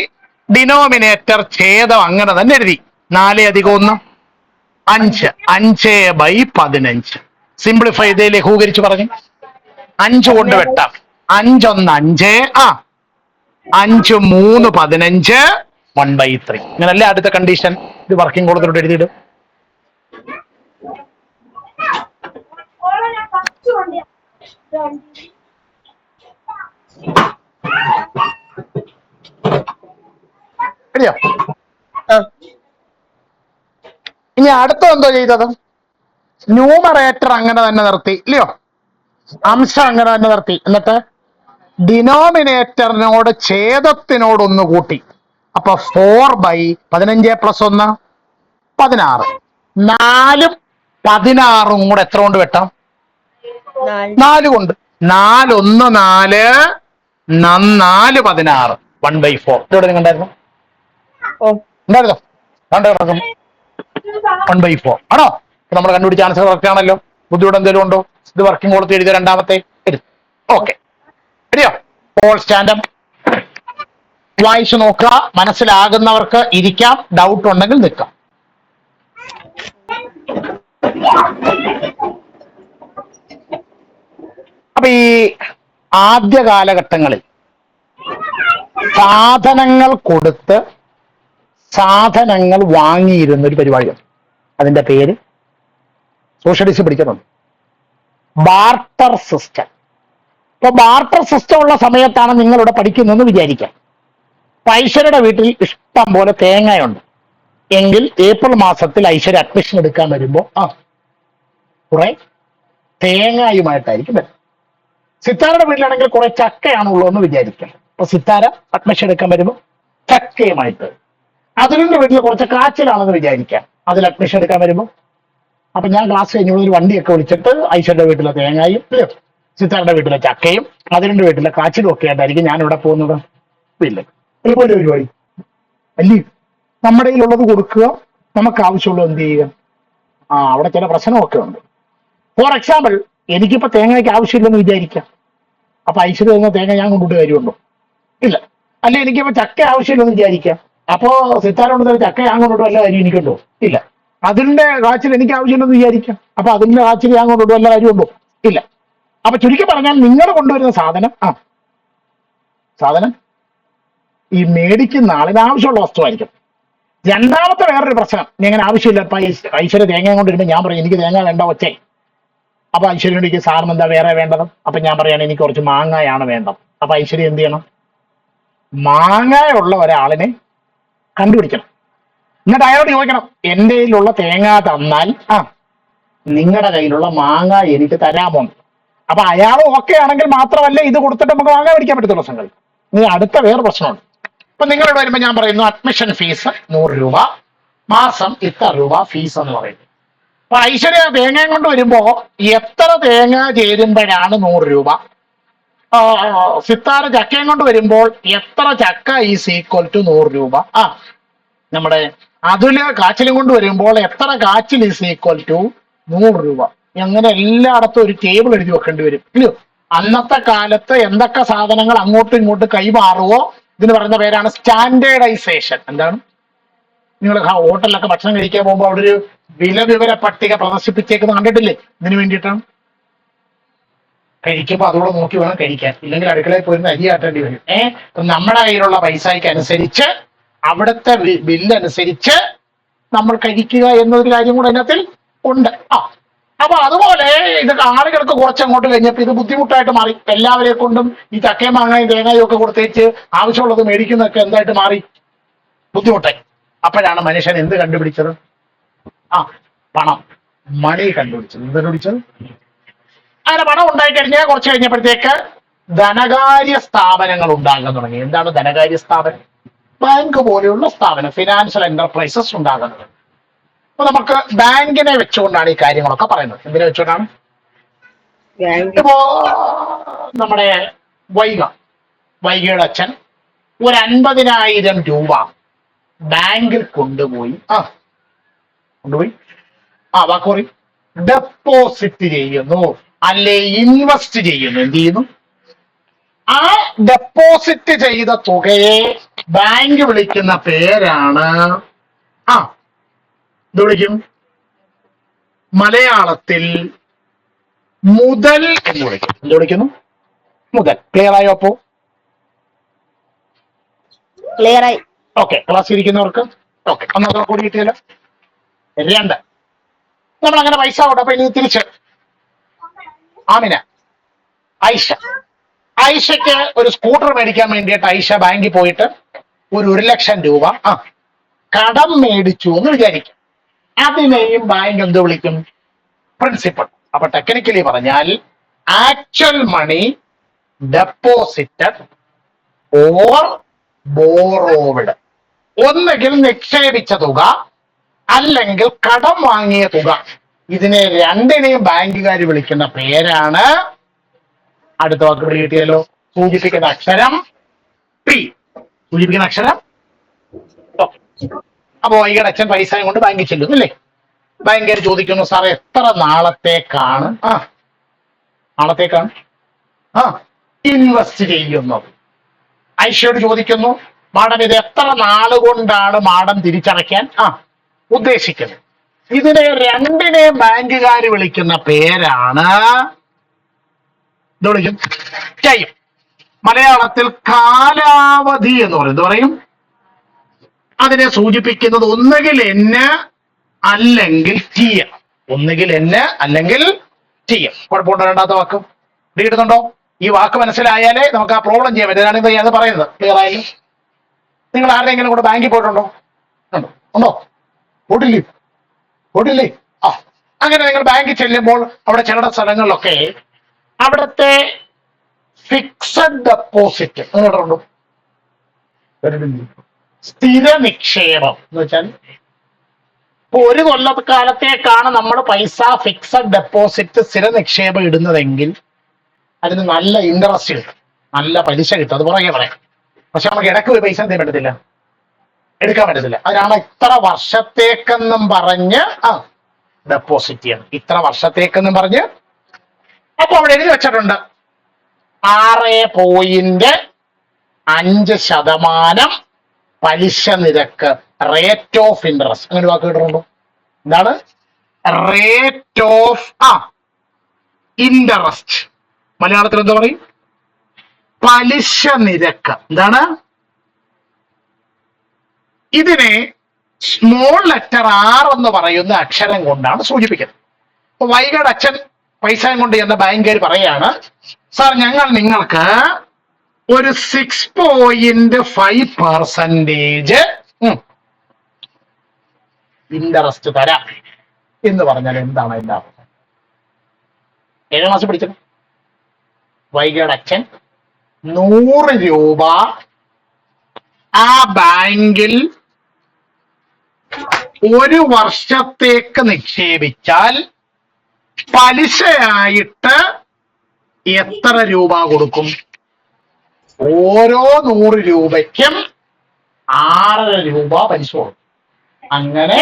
ഡിനോമിനേറ്റർ ഛേദം അങ്ങനെ തന്നെ എഴുതി. 4 + 1 5. 5/15. സിംപ്ലിഫൈ ചെയ്ത് ലഘൂകരിച്ച് പറഞ്ഞു 5 കൊണ്ട് വെട്ടാം. 5 1 5. 5 3 15. 1/3. ഇങ്ങനല്ലേ അടുത്ത കണ്ടീഷൻ? ഇത് വർക്കിംഗ് കോളത്തിലോട്ട് എഴുതിയിടും. ശരിയോ? ഇനി അടുത്ത എന്തോ ചെയ്തത്? ന്യൂമറേറ്റർ അങ്ങനെ തന്നെ നിർത്തി, ഇല്ലയോ? അംശം അങ്ങനെ തന്നെ നിർത്തി. എന്നിട്ട് ഡിനോമിനേറ്ററിനോട് ഛേദത്തിനോട് 1 കൂട്ടി. അപ്പൊ 4/15 + 1 16. 4ഉം 16ഉം കൂടെ എത്ര കൊണ്ട് വെട്ടാം? 4 കൊണ്ട്. 4 1 4 4 16. 1/4. ഇവിടെ നിങ്ങൾ ഉണ്ടായിരുന്നു? ഉണ്ടായിരുന്നോ? 1/4 ആണോ? നമ്മൾ കണ്ടുപിടിച്ച ആൻസർ കറക്റ്റ് ആണല്ലോ. ബുദ്ധിമുട്ട് എന്തെങ്കിലും ഉണ്ടോ? ഇത് വർക്കിംഗ് കോളത്തിൽ എഴുതിയ രണ്ടാമത്തെ എഴുതി. ഓക്കെ, ശരിയോ? ഓൾ സ്റ്റാൻഡപ്പ് വായിച്ചു നോക്കുക. മനസ്സിലാകുന്നവർക്ക് ഇരിക്കാം, ഡൗട്ട് ഉണ്ടെങ്കിൽ നിൽക്കാം. അപ്പൊ ഈ ആദ്യ കാലഘട്ടങ്ങളിൽ സാധനങ്ങൾ കൊടുത്ത് സാധനങ്ങൾ വാങ്ങിയിരുന്ന ഒരു പരിപാടിയാണ്. അതിന്റെ പേര് സോഷ്യലിസ്റ്റ് പഠിക്കുന്നുണ്ട്, ബാർട്ടർ സിസ്റ്റം. ഇപ്പൊ ബാർട്ടർ സിസ്റ്റം ഉള്ള സമയത്താണ് നിങ്ങളിവിടെ പഠിക്കുന്നതെന്ന് വിചാരിക്കാം. ഐശ്വര്യയുടെ വീട്ടിൽ ഇഷ്ടം പോലെ തേങ്ങയുണ്ട് എങ്കിൽ ഏപ്രിൽ മാസത്തിൽ ഐശ്വര്യ അഡ്മിഷൻ എടുക്കാൻ വരുമ്പോ കുറെ തേങ്ങയുമായിട്ടായിരിക്കും വരുന്നത്. സിത്താരയുടെ വീട്ടിലാണെങ്കിൽ കുറെ ചക്കയാണുള്ളൂ എന്ന് വിചാരിക്കാം. അപ്പൊ സിത്താര അഡ്മിഷൻ എടുക്കാൻ വരുമ്പോൾ ചക്കയുമായിട്ട്. അതിലിന്റെ വീട്ടിൽ കുറച്ച് കാച്ചിലാണെന്ന് വിചാരിക്കാം, അതിൽ അഡ്മിഷൻ എടുക്കാൻ വരുമ്പോൾ. അപ്പൊ ഞാൻ ക്ലാസ് കഴിഞ്ഞ ഒരു വണ്ടിയൊക്കെ വിളിച്ചിട്ട് ഐശ്വര്യയുടെ വീട്ടിലെ തേങ്ങയും സിത്താരയുടെ വീട്ടിലെ ചക്കയും അതിലിന്റെ വീട്ടിലെ കാച്ചിലും ഒക്കെ ആയിട്ടായിരിക്കും ഞാൻ ഇവിടെ പോകുന്നത്. ഇല്ല, അതുപോലെ പരിപാടി അല്ലേ? നമ്മുടെ കയ്യിലുള്ളത് കൊടുക്കുക, നമുക്ക് ആവശ്യമുള്ളത് എന്ത് ചെയ്യുക. അവിടെ ചില പ്രശ്നമൊക്കെ ഉണ്ട്. ഫോർ എക്സാമ്പിൾ, എനിക്കിപ്പോ തേങ്ങയ്ക്ക് ആവശ്യമില്ലെന്ന് വിചാരിക്കാം. അപ്പൊ ഐശ്വര്യ തരുന്ന തേങ്ങ ഞാൻ കൊണ്ടിട്ട് കാര്യമുണ്ടോ? ഇല്ല. അല്ലെ എനിക്കിപ്പോ ചക്ക ആവശ്യമില്ലെന്ന് വിചാരിക്കാം. അപ്പോ സിത്താര കൊണ്ടുതന്നെ ചക്ക ഞാൻ കൊണ്ടിട്ട് വല്ല കാര്യം എനിക്കുണ്ടോ? ഇല്ല. അതിന്റെ കാച്ചിൽ എനിക്ക് ആവശ്യമില്ലെന്ന് വിചാരിക്കാം. അപ്പൊ അതിന്റെ കാച്ചിൽ ഞാൻ കൊണ്ടിട്ട് വല്ല കാര്യമുണ്ടോ? ഇല്ല. അപ്പൊ ചുരുക്കി പറഞ്ഞാൽ നിങ്ങൾ കൊണ്ടുവരുന്ന സാധനം ഈ മേടിക്കുന്ന ആളിന് ആവശ്യമുള്ള വസ്തുവായിരിക്കും. രണ്ടാമത്തെ വേറൊരു പ്രശ്നം, നീ അങ്ങനെ ആവശ്യമില്ല. ഇപ്പൊ ഐശ്വര്യ തേങ്ങ കൊണ്ടിരുമ്പോൾ ഞാൻ പറയും എനിക്ക് തേങ്ങ വേണ്ട ഒച്ചേ. അപ്പൊ ഐശ്വര്യക്ക് സാറിന് എന്താ വേറെ വേണ്ടത്? അപ്പൊ ഞാൻ പറയാണ് എനിക്ക് കുറച്ച് മാങ്ങയാണ് വേണ്ടത്. അപ്പൊ ഐശ്വര്യ എന്ത് ചെയ്യണം? മാങ്ങയുള്ള ഒരാളിനെ കണ്ടുപിടിക്കണം. എന്നിട്ട് അയാളോട് ചോദിക്കണം, എന്റെ കയ്യിലുള്ള തേങ്ങ തന്നാൽ നിങ്ങളുടെ കയ്യിലുള്ള മാങ്ങ എനിക്ക് തരാമോ? അപ്പൊ അയാൾ ഓക്കെ ആണെങ്കിൽ മാത്രമല്ല ഇത് കൊടുത്തിട്ട് നമുക്ക് മാങ്ങ മേടിക്കാൻ പറ്റത്തുള്ള സംഗതി. ഇനി അടുത്ത വേറെ പ്രശ്നമുണ്ട്. ഇപ്പൊ നിങ്ങളോട് വരുമ്പോ ഞാൻ പറയുന്നു അഡ്മിഷൻ ഫീസ് 100 രൂപ, മാസം ഇത്ര രൂപ ഫീസ് എന്ന് പറയുന്നു. അപ്പൊ ഐശ്വര്യ തേങ്ങ കൊണ്ട് വരുമ്പോ എത്ര തേങ്ങ ചേരുമ്പോഴാണ് 100 രൂപ? സിത്താര ചക്കയും കൊണ്ട് വരുമ്പോൾ എത്ര ചക്ക ഈസ് ഈക്വൽ ടു 100 രൂപ? നമ്മുടെ അതുല് കാച്ചിലും കൊണ്ട് വരുമ്പോൾ എത്ര കാച്ചിൽ ഈസ് ഈക്വൽ ടു 100 രൂപ? അങ്ങനെ എല്ലായിടത്തും ഒരു ടേബിൾ എഴുതി വെക്കേണ്ടി വരും, ഇല്ലയോ? അന്നത്തെ കാലത്ത് എന്തൊക്കെ സാധനങ്ങൾ അങ്ങോട്ടും ഇങ്ങോട്ടും കൈമാറുവോ ഇതിന് പറയുന്ന പേരാണ് സ്റ്റാൻഡേർഡൈസേഷൻ. എന്താണ്? നിങ്ങൾ ഹോട്ടലിലൊക്കെ ഭക്ഷണം കഴിക്കാൻ പോകുമ്പോൾ അവിടെ ഒരു വില വിവര പട്ടിക പ്രദർശിപ്പിച്ചേക്കുന്നത് കണ്ടിട്ടില്ലേ? ഇതിനു വേണ്ടിയിട്ടാണ്. കഴിക്കുമ്പോൾ അതുകൂടെ നോക്കി വേണം കഴിക്കാൻ, ഇല്ലെങ്കിൽ അടുക്കളയിൽ പോയിരുന്ന അരി ആട്ടേണ്ടി വരും. നമ്മുടെ കയ്യിലുള്ള പൈസയ്ക്ക് അനുസരിച്ച് അവിടുത്തെ ബില്ലനുസരിച്ച് നമ്മൾ കഴിക്കുക എന്നൊരു കാര്യം കൂടെ അതിനകത്തിൽ ഉണ്ട്. അപ്പൊ അതുപോലെ ഇത് ആളുകൾക്ക് കുറച്ചങ്ങോട്ട് കഴിഞ്ഞപ്പോൾ ഇത് ബുദ്ധിമുട്ടായിട്ട് മാറി. എല്ലാവരെ കൊണ്ടും ഈ ചക്കയും മാങ്ങയും തേങ്ങയും ഒക്കെ കൊടുത്തേച്ച് ആവശ്യമുള്ളത് മേടിക്കുന്നതൊക്കെ എന്തായിട്ട് മാറി? ബുദ്ധിമുട്ടായി. അപ്പോഴാണ് മനുഷ്യൻ എന്ത് കണ്ടുപിടിച്ചത്? പണം, മണി കണ്ടുപിടിച്ചത്. എന്ത് കണ്ടുപിടിച്ചത്? അങ്ങനെ പണം ഉണ്ടായി കഴിഞ്ഞാൽ കുറച്ച് കഴിഞ്ഞപ്പോഴത്തേക്ക് ധനകാര്യ സ്ഥാപനങ്ങൾ ഉണ്ടാകാൻ തുടങ്ങി. എന്താണ് ധനകാര്യ സ്ഥാപനം? ബാങ്ക് പോലെയുള്ള സ്ഥാപനം, ഫിനാൻഷ്യൽ എന്റർപ്രൈസസ് ഉണ്ടാകുന്നത്. അപ്പൊ നമുക്ക് ബാങ്കിനെ വെച്ചുകൊണ്ടാണ് ഈ കാര്യങ്ങളൊക്കെ പറയുന്നത്. എന്തിനെ വെച്ചുകൊണ്ടാണ്? ഇപ്പോ നമ്മുടെ വൈഗയുടെ അച്ഛൻ ഒരു 50,000 രൂപ ബാങ്കിൽ കൊണ്ടുപോയി വാക്കോറി ഡെപ്പോസിറ്റ് ചെയ്യുന്നു, അല്ലെ ഇൻവെസ്റ്റ് ചെയ്യുന്നു. എന്ത് ചെയ്യുന്നു? ആ ഡെപ്പോസിറ്റ് ചെയ്ത തുകയെ ബാങ്ക് വിളിക്കുന്ന പേരാണ് ഇത് വിളിക്കും മലയാളത്തിൽ മുതൽ എന്ന് വിളിക്കും. എന്ത് വിളിക്കുന്നു? മുതൽ. ക്ലിയർ ആയോ? അപ്പോ ക്ലിയർ ആയി. ഓക്കെ, ക്ലാസ് ഇരിക്കുന്നവർക്ക് ഓക്കെ. ഒന്നാമത്തെ കൂടി കിട്ടിയല്ലോ. 2, നമ്മൾ അങ്ങനെ പൈസ കൊടുക്കും. അപ്പൊ ഇനി തിരിച്ച് ആമിന, ഐഷയ്ക്ക് ഒരു സ്കൂട്ടർ മേടിക്കാൻ വേണ്ടിയിട്ട് ഐഷ ബാങ്കിൽ പോയിട്ട് ഒരു 1,00,000 രൂപ കടം മേടിച്ചു എന്ന് വിചാരിക്കും. അതിനെയും ബാങ്ക് എന്ത് വിളിക്കും? പ്രിൻസിപ്പൽ. അപ്പൊ ടെക്നിക്കലി പറഞ്ഞാൽ actual money deposited or borrowed. ഒന്നുകിൽ നിക്ഷേപിച്ച തുക അല്ലെങ്കിൽ കടം വാങ്ങിയ തുക. ഇതിനെ രണ്ടിനെയും ബാങ്കുകാർ വിളിക്കുന്ന പേരാണ്, അടുത്ത വാക്ക് കിട്ടിയല്ലോ, സൂചിപ്പിക്കുന്ന അക്ഷരം പി. സൂചിപ്പിക്കുന്ന അക്ഷരം. അപ്പൊ വൈകിട്ട് അച്ഛൻ പൈസയും കൊണ്ട് ബാങ്കിൽ ചെല്ലുന്നു അല്ലേ? ബാങ്കുകാർ ചോദിക്കുന്നു, സാർ എത്ര നാളത്തേക്കാണ് ഇൻവെസ്റ്റ് ചെയ്യുന്നത്? ഐഷയോട് ചോദിക്കുന്നു, മാഡം ഇത് എത്ര നാളുകൊണ്ടാണ് മാഡം തിരിച്ചടയ്ക്കാൻ ഉദ്ദേശിക്കുന്നത്? ഇതിനെ രണ്ടിനെയും ബാങ്കുകാർ വിളിക്കുന്ന പേരാണ് എന്ത് വിളിക്കും? ടൈം. മലയാളത്തിൽ കാലാവധി എന്ന് പറയും. എന്ത് പറയും? അതിനെ സൂചിപ്പിക്കുന്നത് ഒന്നുകിൽ എന്ന് അല്ലെങ്കിൽ ടി. ഒന്നുകിൽ എന്ന് അല്ലെങ്കിൽ ടി. കുഴപ്പമുണ്ടോ? രണ്ടാമത്തെ വാക്ക് കിട്ടുന്നുണ്ടോ? ഈ വാക്ക് മനസ്സിലായാലേ നമുക്ക് ആ പ്രോബ്ലം ചെയ്യാൻ പറ്റും. ഞാനിപ്പോ അത് പറയുന്നത് ക്ലിയർ ആയാലും. നിങ്ങൾ ആരുടെയെങ്കിലും കൂടെ ബാങ്കിൽ പോയിട്ടുണ്ടോ? ഉണ്ടോ? പോയിട്ടില്ലേ? ആ, അങ്ങനെ നിങ്ങൾ ബാങ്കിൽ ചെല്ലുമ്പോൾ അവിടെ ചില സ്ഥലങ്ങളിലൊക്കെ അവിടുത്തെ ഫിക്സഡ് ഡെപ്പോസിറ്റ് കേട്ടിട്ടുണ്ടോ? സ്ഥിര നിക്ഷേപം എന്ന് വെച്ചാൽ ഇപ്പൊ ഒരു കൊല്ലക്കാലത്തേക്കാണ് നമ്മൾ പൈസ ഫിക്സഡ് ഡെപ്പോസിറ്റ് സ്ഥിര നിക്ഷേപം ഇടുന്നതെങ്കിൽ അതിന് നല്ല ഇൻട്രസ്റ്റ് കിട്ടും, നല്ല പലിശ കിട്ടും. അത് പുറകെ പറയാം. പക്ഷെ നമുക്ക് ഇടയ്ക്ക് പോയി പൈസ എന്ത് പറ്റത്തില്ല, എടുക്കാൻ പറ്റത്തില്ല. അതിനാണ് ഇത്ര വർഷത്തേക്കെന്നും പറഞ്ഞ് ഡെപ്പോസിറ്റ് ചെയ്യണം. ഇത്ര വർഷത്തേക്കെന്നും പറഞ്ഞ് അപ്പൊ അവിടെ എഴുതി വെച്ചിട്ടുണ്ട് 6.5% പലിശ നിരക്ക്, റേറ്റ് ഓഫ് ഇൻട്രസ്റ്റ്. അങ്ങനെ വാക്ക് കേട്ടിട്ടുണ്ടോ? എന്താണ് റേറ്റ് ഓഫ് ഇൻട്രസ്റ്റ്? മലയാളത്തിൽ എന്താ പറയും? പലിശ നിരക്ക്. എന്താണ് ഇതിനെ സ്മോൾ ലെറ്റർ R എന്ന് പറയുന്ന അക്ഷരം കൊണ്ടാണ് സൂചിപ്പിക്കുന്നത്. അപ്പൊ വൈഗയുടെ അച്ഛൻ പൈസയും കൊണ്ട് എന്ന ബാങ്കുകാർ പറയാണ്, സാർ ഞങ്ങൾ നിങ്ങൾക്ക് ഒരു 6.5% ഇൻട്രസ്റ്റ് തരാം എന്ന് പറഞ്ഞാൽ എന്താണ് അതിന്റെ അർത്ഥം? 7ാം ക്ലാസ് പഠിച്ചത് വൈഗയുടെ അച്ഛൻ 100 രൂപ ആ ബാങ്കിൽ ഒരു വർഷത്തേക്ക് നിക്ഷേപിച്ചാൽ പലിശയായിട്ട് എത്ര രൂപ കൊടുക്കും? ഓരോ 100 രൂപയ്ക്കും 6.5 രൂപ പലിശ കൊടുക്കും. അങ്ങനെ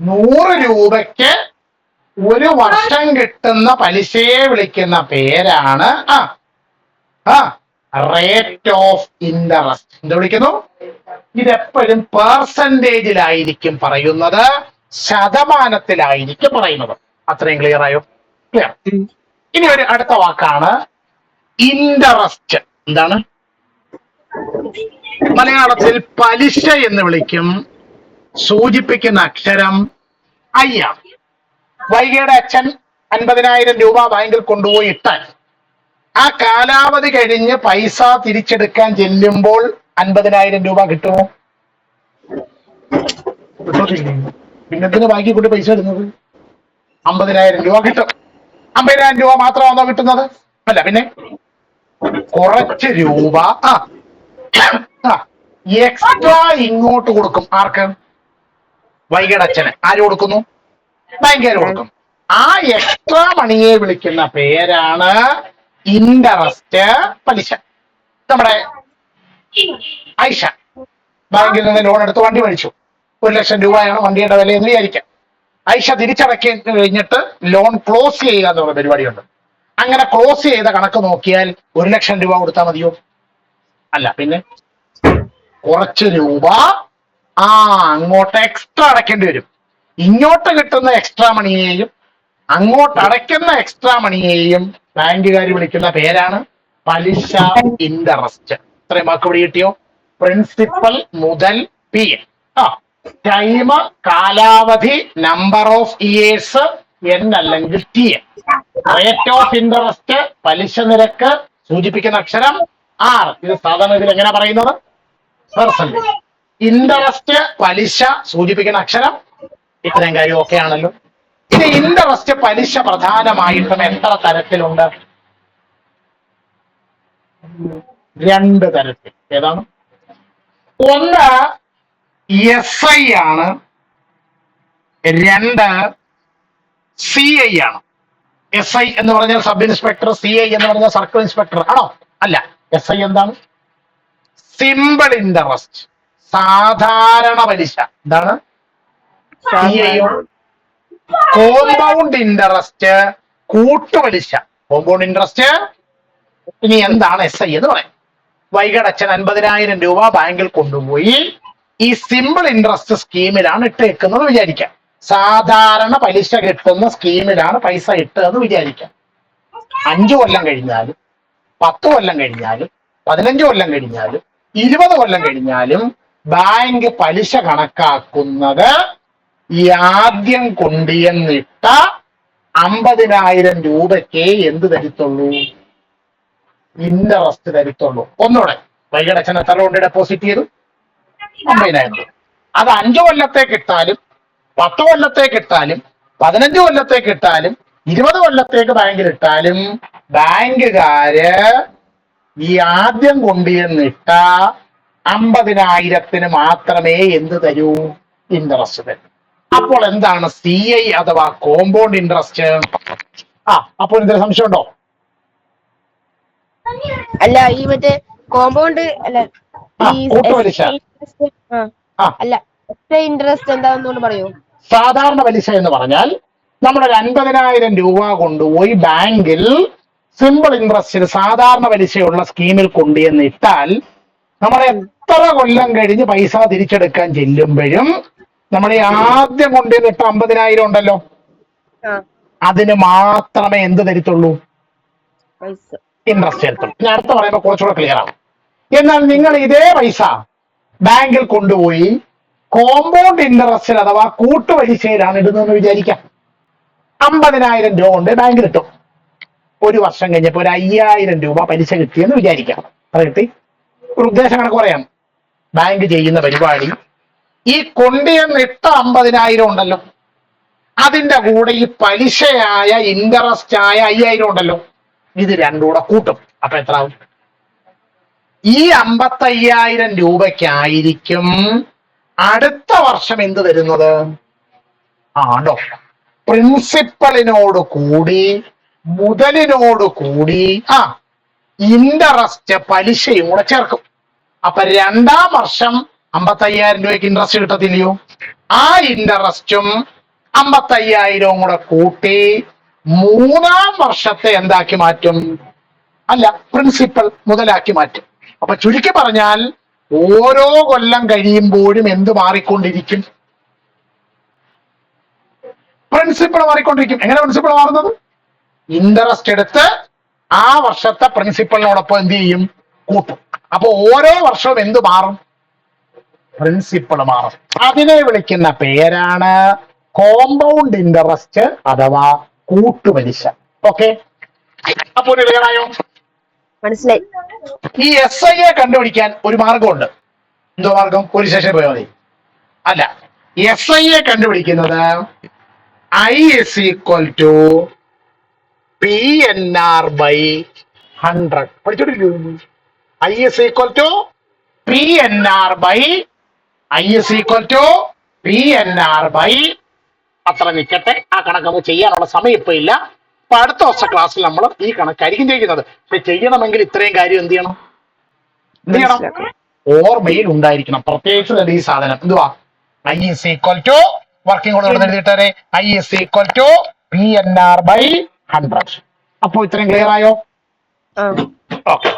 100 രൂപയ്ക്ക് ഒരു വർഷം കിട്ടുന്ന പലിശയെ വിളിക്കുന്ന പേരാണ് റേറ്റ് ഓഫ് ഇൻട്രസ്റ്റ്. എന്ത് വിളിക്കുന്നു? ഇതെപ്പോഴും പെർസെന്റേജിലായിരിക്കും പറയുന്നത്, ശതമാനത്തിലായിരിക്കും പറയുന്നത്. അത്രയും ക്ലിയർ ആയോ? ക്ലിയർ. ഇനി ഒരു അടുത്ത വാക്കാണ് ഇൻട്രസ്റ്റ്. എന്താണ്? മലയാളത്തിൽ പലിശ എന്ന് വിളിക്കും. സൂചിപ്പിക്കുന്ന അക്ഷരം I ആണ്. വൈഗയുടെ അച്ഛൻ 50,000 രൂപ ബാങ്കിൽ കൊണ്ടുപോയി ഇട്ടാൽ ആ കാലാവധി കഴിഞ്ഞ് പൈസ തിരിച്ചെടുക്കാൻ ചെല്ലുമ്പോൾ 50,000 രൂപ കിട്ടുമോ? പിന്നെന്തിന് ബാങ്കിൽ കൊണ്ട് പൈസ ഇടുന്നത്? 50,000 രൂപ കിട്ടും. 50,000 രൂപ മാത്രമാണോ കിട്ടുന്നത്? അല്ല, പിന്നെ കുറച്ച് രൂപ എക്സ്ട്രാ ഇങ്ങോട്ട് കൊടുക്കും. ആർക്ക്? വൈഗയുടെ അച്ഛന്. ആര് കൊടുക്കുന്നു? ബാങ്കുകാർ കൊടുക്കും. ആ എക്സ്ട്രാ മണിയെ വിളിക്കുന്ന പേരാണ് ഇൻട്രസ്റ്റ്, പലിശ. നമ്മുടെ ഐഷ ബാങ്കിൽ നിന്ന് ലോൺ എടുത്ത് വണ്ടി മേടിച്ചു. 1,00,000 രൂപയാണ് വണ്ടിയുടെ വില എന്ന് വിചാരിക്കാം. ഐഷ തിരിച്ചടക്കി കഴിഞ്ഞിട്ട് ലോൺ ക്ലോസ് ചെയ്യുക എന്നുള്ള പരിപാടിയുണ്ട്. അങ്ങനെ ക്ലോസ് ചെയ്ത കണക്ക് നോക്കിയാൽ 1,00,000 രൂപ കൊടുത്താൽ മതിയോ? അല്ല, പിന്നെ കുറച്ച് രൂപ അങ്ങോട്ട് എക്സ്ട്രാ അടയ്ക്കേണ്ടി വരും. ഇങ്ങോട്ട് കിട്ടുന്ന എക്സ്ട്രാ മണിയെയും അങ്ങോട്ട് അടയ്ക്കുന്ന എക്സ്ട്രാ മണിയെയും ബാങ്കുകാർ വിളിക്കുന്ന പേരാണ് പലിശ, ഇൻട്രസ്റ്റ്. ഇത്രയും വാക്ക് ഇവിടെ കിട്ടിയോ? പ്രിൻസിപ്പൽ മുതൽ പി. ടൈം, കാലാവധി, നമ്പർ ഓഫ് ഇയേഴ്സ്, N അല്ലെങ്കിൽ T. റേറ്റ് ഓഫ് ഇൻട്രസ്റ്റ്, പലിശ നിരക്ക്, സൂചിപ്പിക്കുന്ന അക്ഷരം R. ഇത് സാധാരണ ഇതിൽ എങ്ങനെ പറയുന്നത്? പെർസെന്റേജ്. ഇൻട്രസ്റ്റ്, പലിശ, സൂചിപ്പിക്കുന്ന അക്ഷരം. ഇത്രയും കാര്യം ഓക്കെ ആണല്ലോ. ഇനി ഇൻട്രസ്റ്റ്, പലിശ പ്രധാനമായിട്ടും എത്ര തരത്തിലുണ്ട്? 2 തരത്തിൽ. ഏതാണ്? ഒന്ന് SI ആണ്, 2 CI ആണ്. SI എന്ന് പറഞ്ഞാൽ സബ് ഇൻസ്പെക്ടർ, CI എന്ന് പറഞ്ഞാൽ സർക്കിൾ ഇൻസ്പെക്ടർ ആണോ? അല്ല. SI എന്താണ്? സിമ്പിൾ ഇൻട്രസ്റ്റ്, സാധാരണ പലിശ. എന്താണ്? കോമ്പൗണ്ട് ഇൻട്രസ്റ്റ്, കൂട്ടുപലിശ. Compound interest. ഇനി എന്താണ് SI എന്ന് പറയാം? വൈഗയുടെ അച്ഛൻ 50,000 രൂപ ബാങ്കിൽ കൊണ്ടുപോയി ഈ സിമ്പിൾ ഇൻട്രസ്റ്റ് സ്കീമിലാണ് ഇട്ടേക്കുന്നത് വിചാരിക്കാം. സാധാരണ പലിശ കിട്ടുന്ന സ്കീമിലാണ് പൈസ ഇട്ടതെന്ന് വിചാരിക്കാം. 5 കൊല്ലം കഴിഞ്ഞാലും 10 കൊല്ലം കഴിഞ്ഞാലും 15 കൊല്ലം കഴിഞ്ഞാലും 20 കൊല്ലം കഴിഞ്ഞാലും ബാങ്ക് പലിശ കണക്കാക്കുന്നത് ഈ ആദ്യം കൊണ്ടുവന്നിട്ട 50,000 രൂപയ്ക്ക് എന്ത് തരുത്തുള്ളൂ? ഇൻട്രസ്റ്റ് തരുത്തുള്ളൂ. ഒന്നുകൂടെ, വൈകിടച്ചൻ എത്ര കൊണ്ട് ഡെപ്പോസിറ്റ് ചെയ്തു? 50,000. അത് 5 കൊല്ലത്തേക്ക് ഇട്ടാലും 10 കൊല്ലത്തേക്ക് ഇട്ടാലും 15 കൊല്ലത്തേക്ക് ഇട്ടാലും 20 കൊല്ലത്തേക്ക് ബാങ്കിൽ ഇട്ടാലും ബാങ്കുകാര് ഈ ആദ്യം കൊണ്ടുവന്നിട്ട 50,000 മാത്രമേ എന്ത് തരൂ? ഇൻട്രസ്റ്റ് തരൂ. അപ്പോൾ എന്താണ് CI അഥവാ കോമ്പൗണ്ട് ഇൻട്രസ്റ്റ്? അപ്പോൾ എന്തെങ്കിലും സംശയം ഉണ്ടോ? അല്ല ഈ മറ്റേ കോമ്പൗണ്ട് അല്ല ഈ കൂട്ടുപലിശ. അല്ല ഇൻട്രസ്റ്റ് എന്താണെന്നോട് പറയൂ. സാധാരണ പലിശ എന്ന് പറഞ്ഞാൽ നമ്മളൊരു 50,000 രൂപ കൊണ്ടുപോയി ബാങ്കിൽ സിമ്പിൾ ഇൻട്രസ്റ്റിൽ സാധാരണ പലിശയുള്ള സ്കീമിൽ കൊണ്ടുവന്ന് ഇട്ടാൽ നമ്മൾ എത്ര കൊല്ലം കഴിഞ്ഞ് പൈസ തിരിച്ചെടുക്കാൻ ചെല്ലുമ്പോഴും നമ്മൾ ഈ ആദ്യം കൊണ്ടുവന്നിട്ട 50,000 ഉണ്ടല്ലോ, അതിന് മാത്രമേ എന്ത് തരത്തുള്ളൂ? ഇൻട്രസ്റ്റ് തരത്തുള്ളൂ. ഞാൻ അടുത്ത പറയുമ്പോൾ കുറച്ചുകൂടെ ക്ലിയർ ആണ്. എന്നാൽ നിങ്ങൾ ഇതേ പൈസ ബാങ്കിൽ കൊണ്ടുപോയി കോമ്പൗണ്ട് ഇൻട്രസ്റ്റിൽ അഥവാ കൂട്ടുപലിശയിലാണ് ഇടുന്നതെന്ന് വിചാരിക്കാം. 50,000 രൂപ കൊണ്ട് ബാങ്കിൽ ഇട്ടു. ഒരു വർഷം കഴിഞ്ഞപ്പോൾ ഒരു 5,000 രൂപ പലിശ കിട്ടിയെന്ന് വിചാരിക്കാം. അത് കിട്ടി. ഒരു ഉദ്ദേശം കണക്ക് പറയാം. ബാങ്ക് ചെയ്യുന്ന പരിപാടി ഈ കൊണ്ടുവന്നിട്ട 50,000 ഉണ്ടല്ലോ, അതിന്റെ കൂടെ ഈ പലിശയായ ഇൻട്രസ്റ്റ് ആയ 5,000 ഉണ്ടല്ലോ, ഇത് രണ്ടും കൂടെ കൂട്ടും. അപ്പൊ എത്ര ആവും? ഈ 55,000 രൂപയ്ക്കായിരിക്കും അടുത്ത വർഷം എന്ത് തരുന്നത്? ആണോ, പ്രിൻസിപ്പലിനോട് കൂടി മുതലിനോട് കൂടി ഇൻട്രസ്റ്റ് പലിശയും കൂടെ ചേർക്കും. അപ്പൊ രണ്ടാം വർഷം 55,000 രൂപയ്ക്ക് ഇൻട്രസ്റ്റ് കിട്ടത്തില്ലയോ? ആ ഇൻട്രസ്റ്റും 55,000 കൂടെ കൂട്ടി മൂന്നാം വർഷത്തെ എന്താക്കി മാറ്റും? അല്ല, പ്രിൻസിപ്പൽ മുതലാക്കി മാറ്റും. അപ്പൊ ചുരുക്കി പറഞ്ഞാൽ ഓരോ കൊല്ലം കഴിയുമ്പോഴും എന്ത് മാറിക്കൊണ്ടിരിക്കും? പ്രിൻസിപ്പൾ മാറിക്കൊണ്ടിരിക്കും. എങ്ങനെ പ്രിൻസിപ്പൾ മാറുന്നത്? ഇൻട്രസ്റ്റ് എടുത്ത് ആ വർഷത്തെ പ്രിൻസിപ്പളിനോടൊപ്പം എന്ത് ചെയ്യും? കൂട്ടും. അപ്പൊ ഓരോ വർഷവും എന്ത് മാറും? പ്രിൻസിപ്പൾ മാറും. അതിനെ വിളിക്കുന്ന പേരാണ് കോമ്പൗണ്ട് ഇൻട്രസ്റ്റ് അഥവാ കൂട്ടുപലിശ. ഓക്കെ, അപ്പൊ ക്ലിയറായോ? മനസ്സിലായി. ഈ SI കണ്ടുപിടിക്കാൻ ഒരു മാർഗമുണ്ട്. എന്തോ മാർഗം? ഒരു ശേഷം പോയാൽ മതി. അല്ല, SI കണ്ടുപിടിക്കുന്നത് I is equal to PNR by 100. പഠിച്ചോണ്ടിരിക്കൂ. I is equal to PNR by അത്ര നിൽക്കട്ടെ. ആ കണക്ക് നമുക്ക് ചെയ്യാനുള്ള സമയം ഇപ്പൊ ഇല്ല. അപ്പൊ അടുത്ത വർഷ ക്ലാസ്സിൽ നമ്മൾ ഈ കണക്കായിരിക്കും ചെയ്യുന്നത്. പക്ഷെ ചെയ്യണമെങ്കിൽ ഇത്രയും കാര്യം എന്ത് ചെയ്യണം? ഓർമ്മയിൽ ഉണ്ടായിരിക്കണം. പ്രത്യേകിച്ച് ഈ സാധനം എന്തുവാ? I is equal to working കൂടെ എഴുതിയിട്ടേ I is equal to PNR by 100. അപ്പൊ ഇത്രയും ക്ലിയർ ആയോ? ഓക്കെ.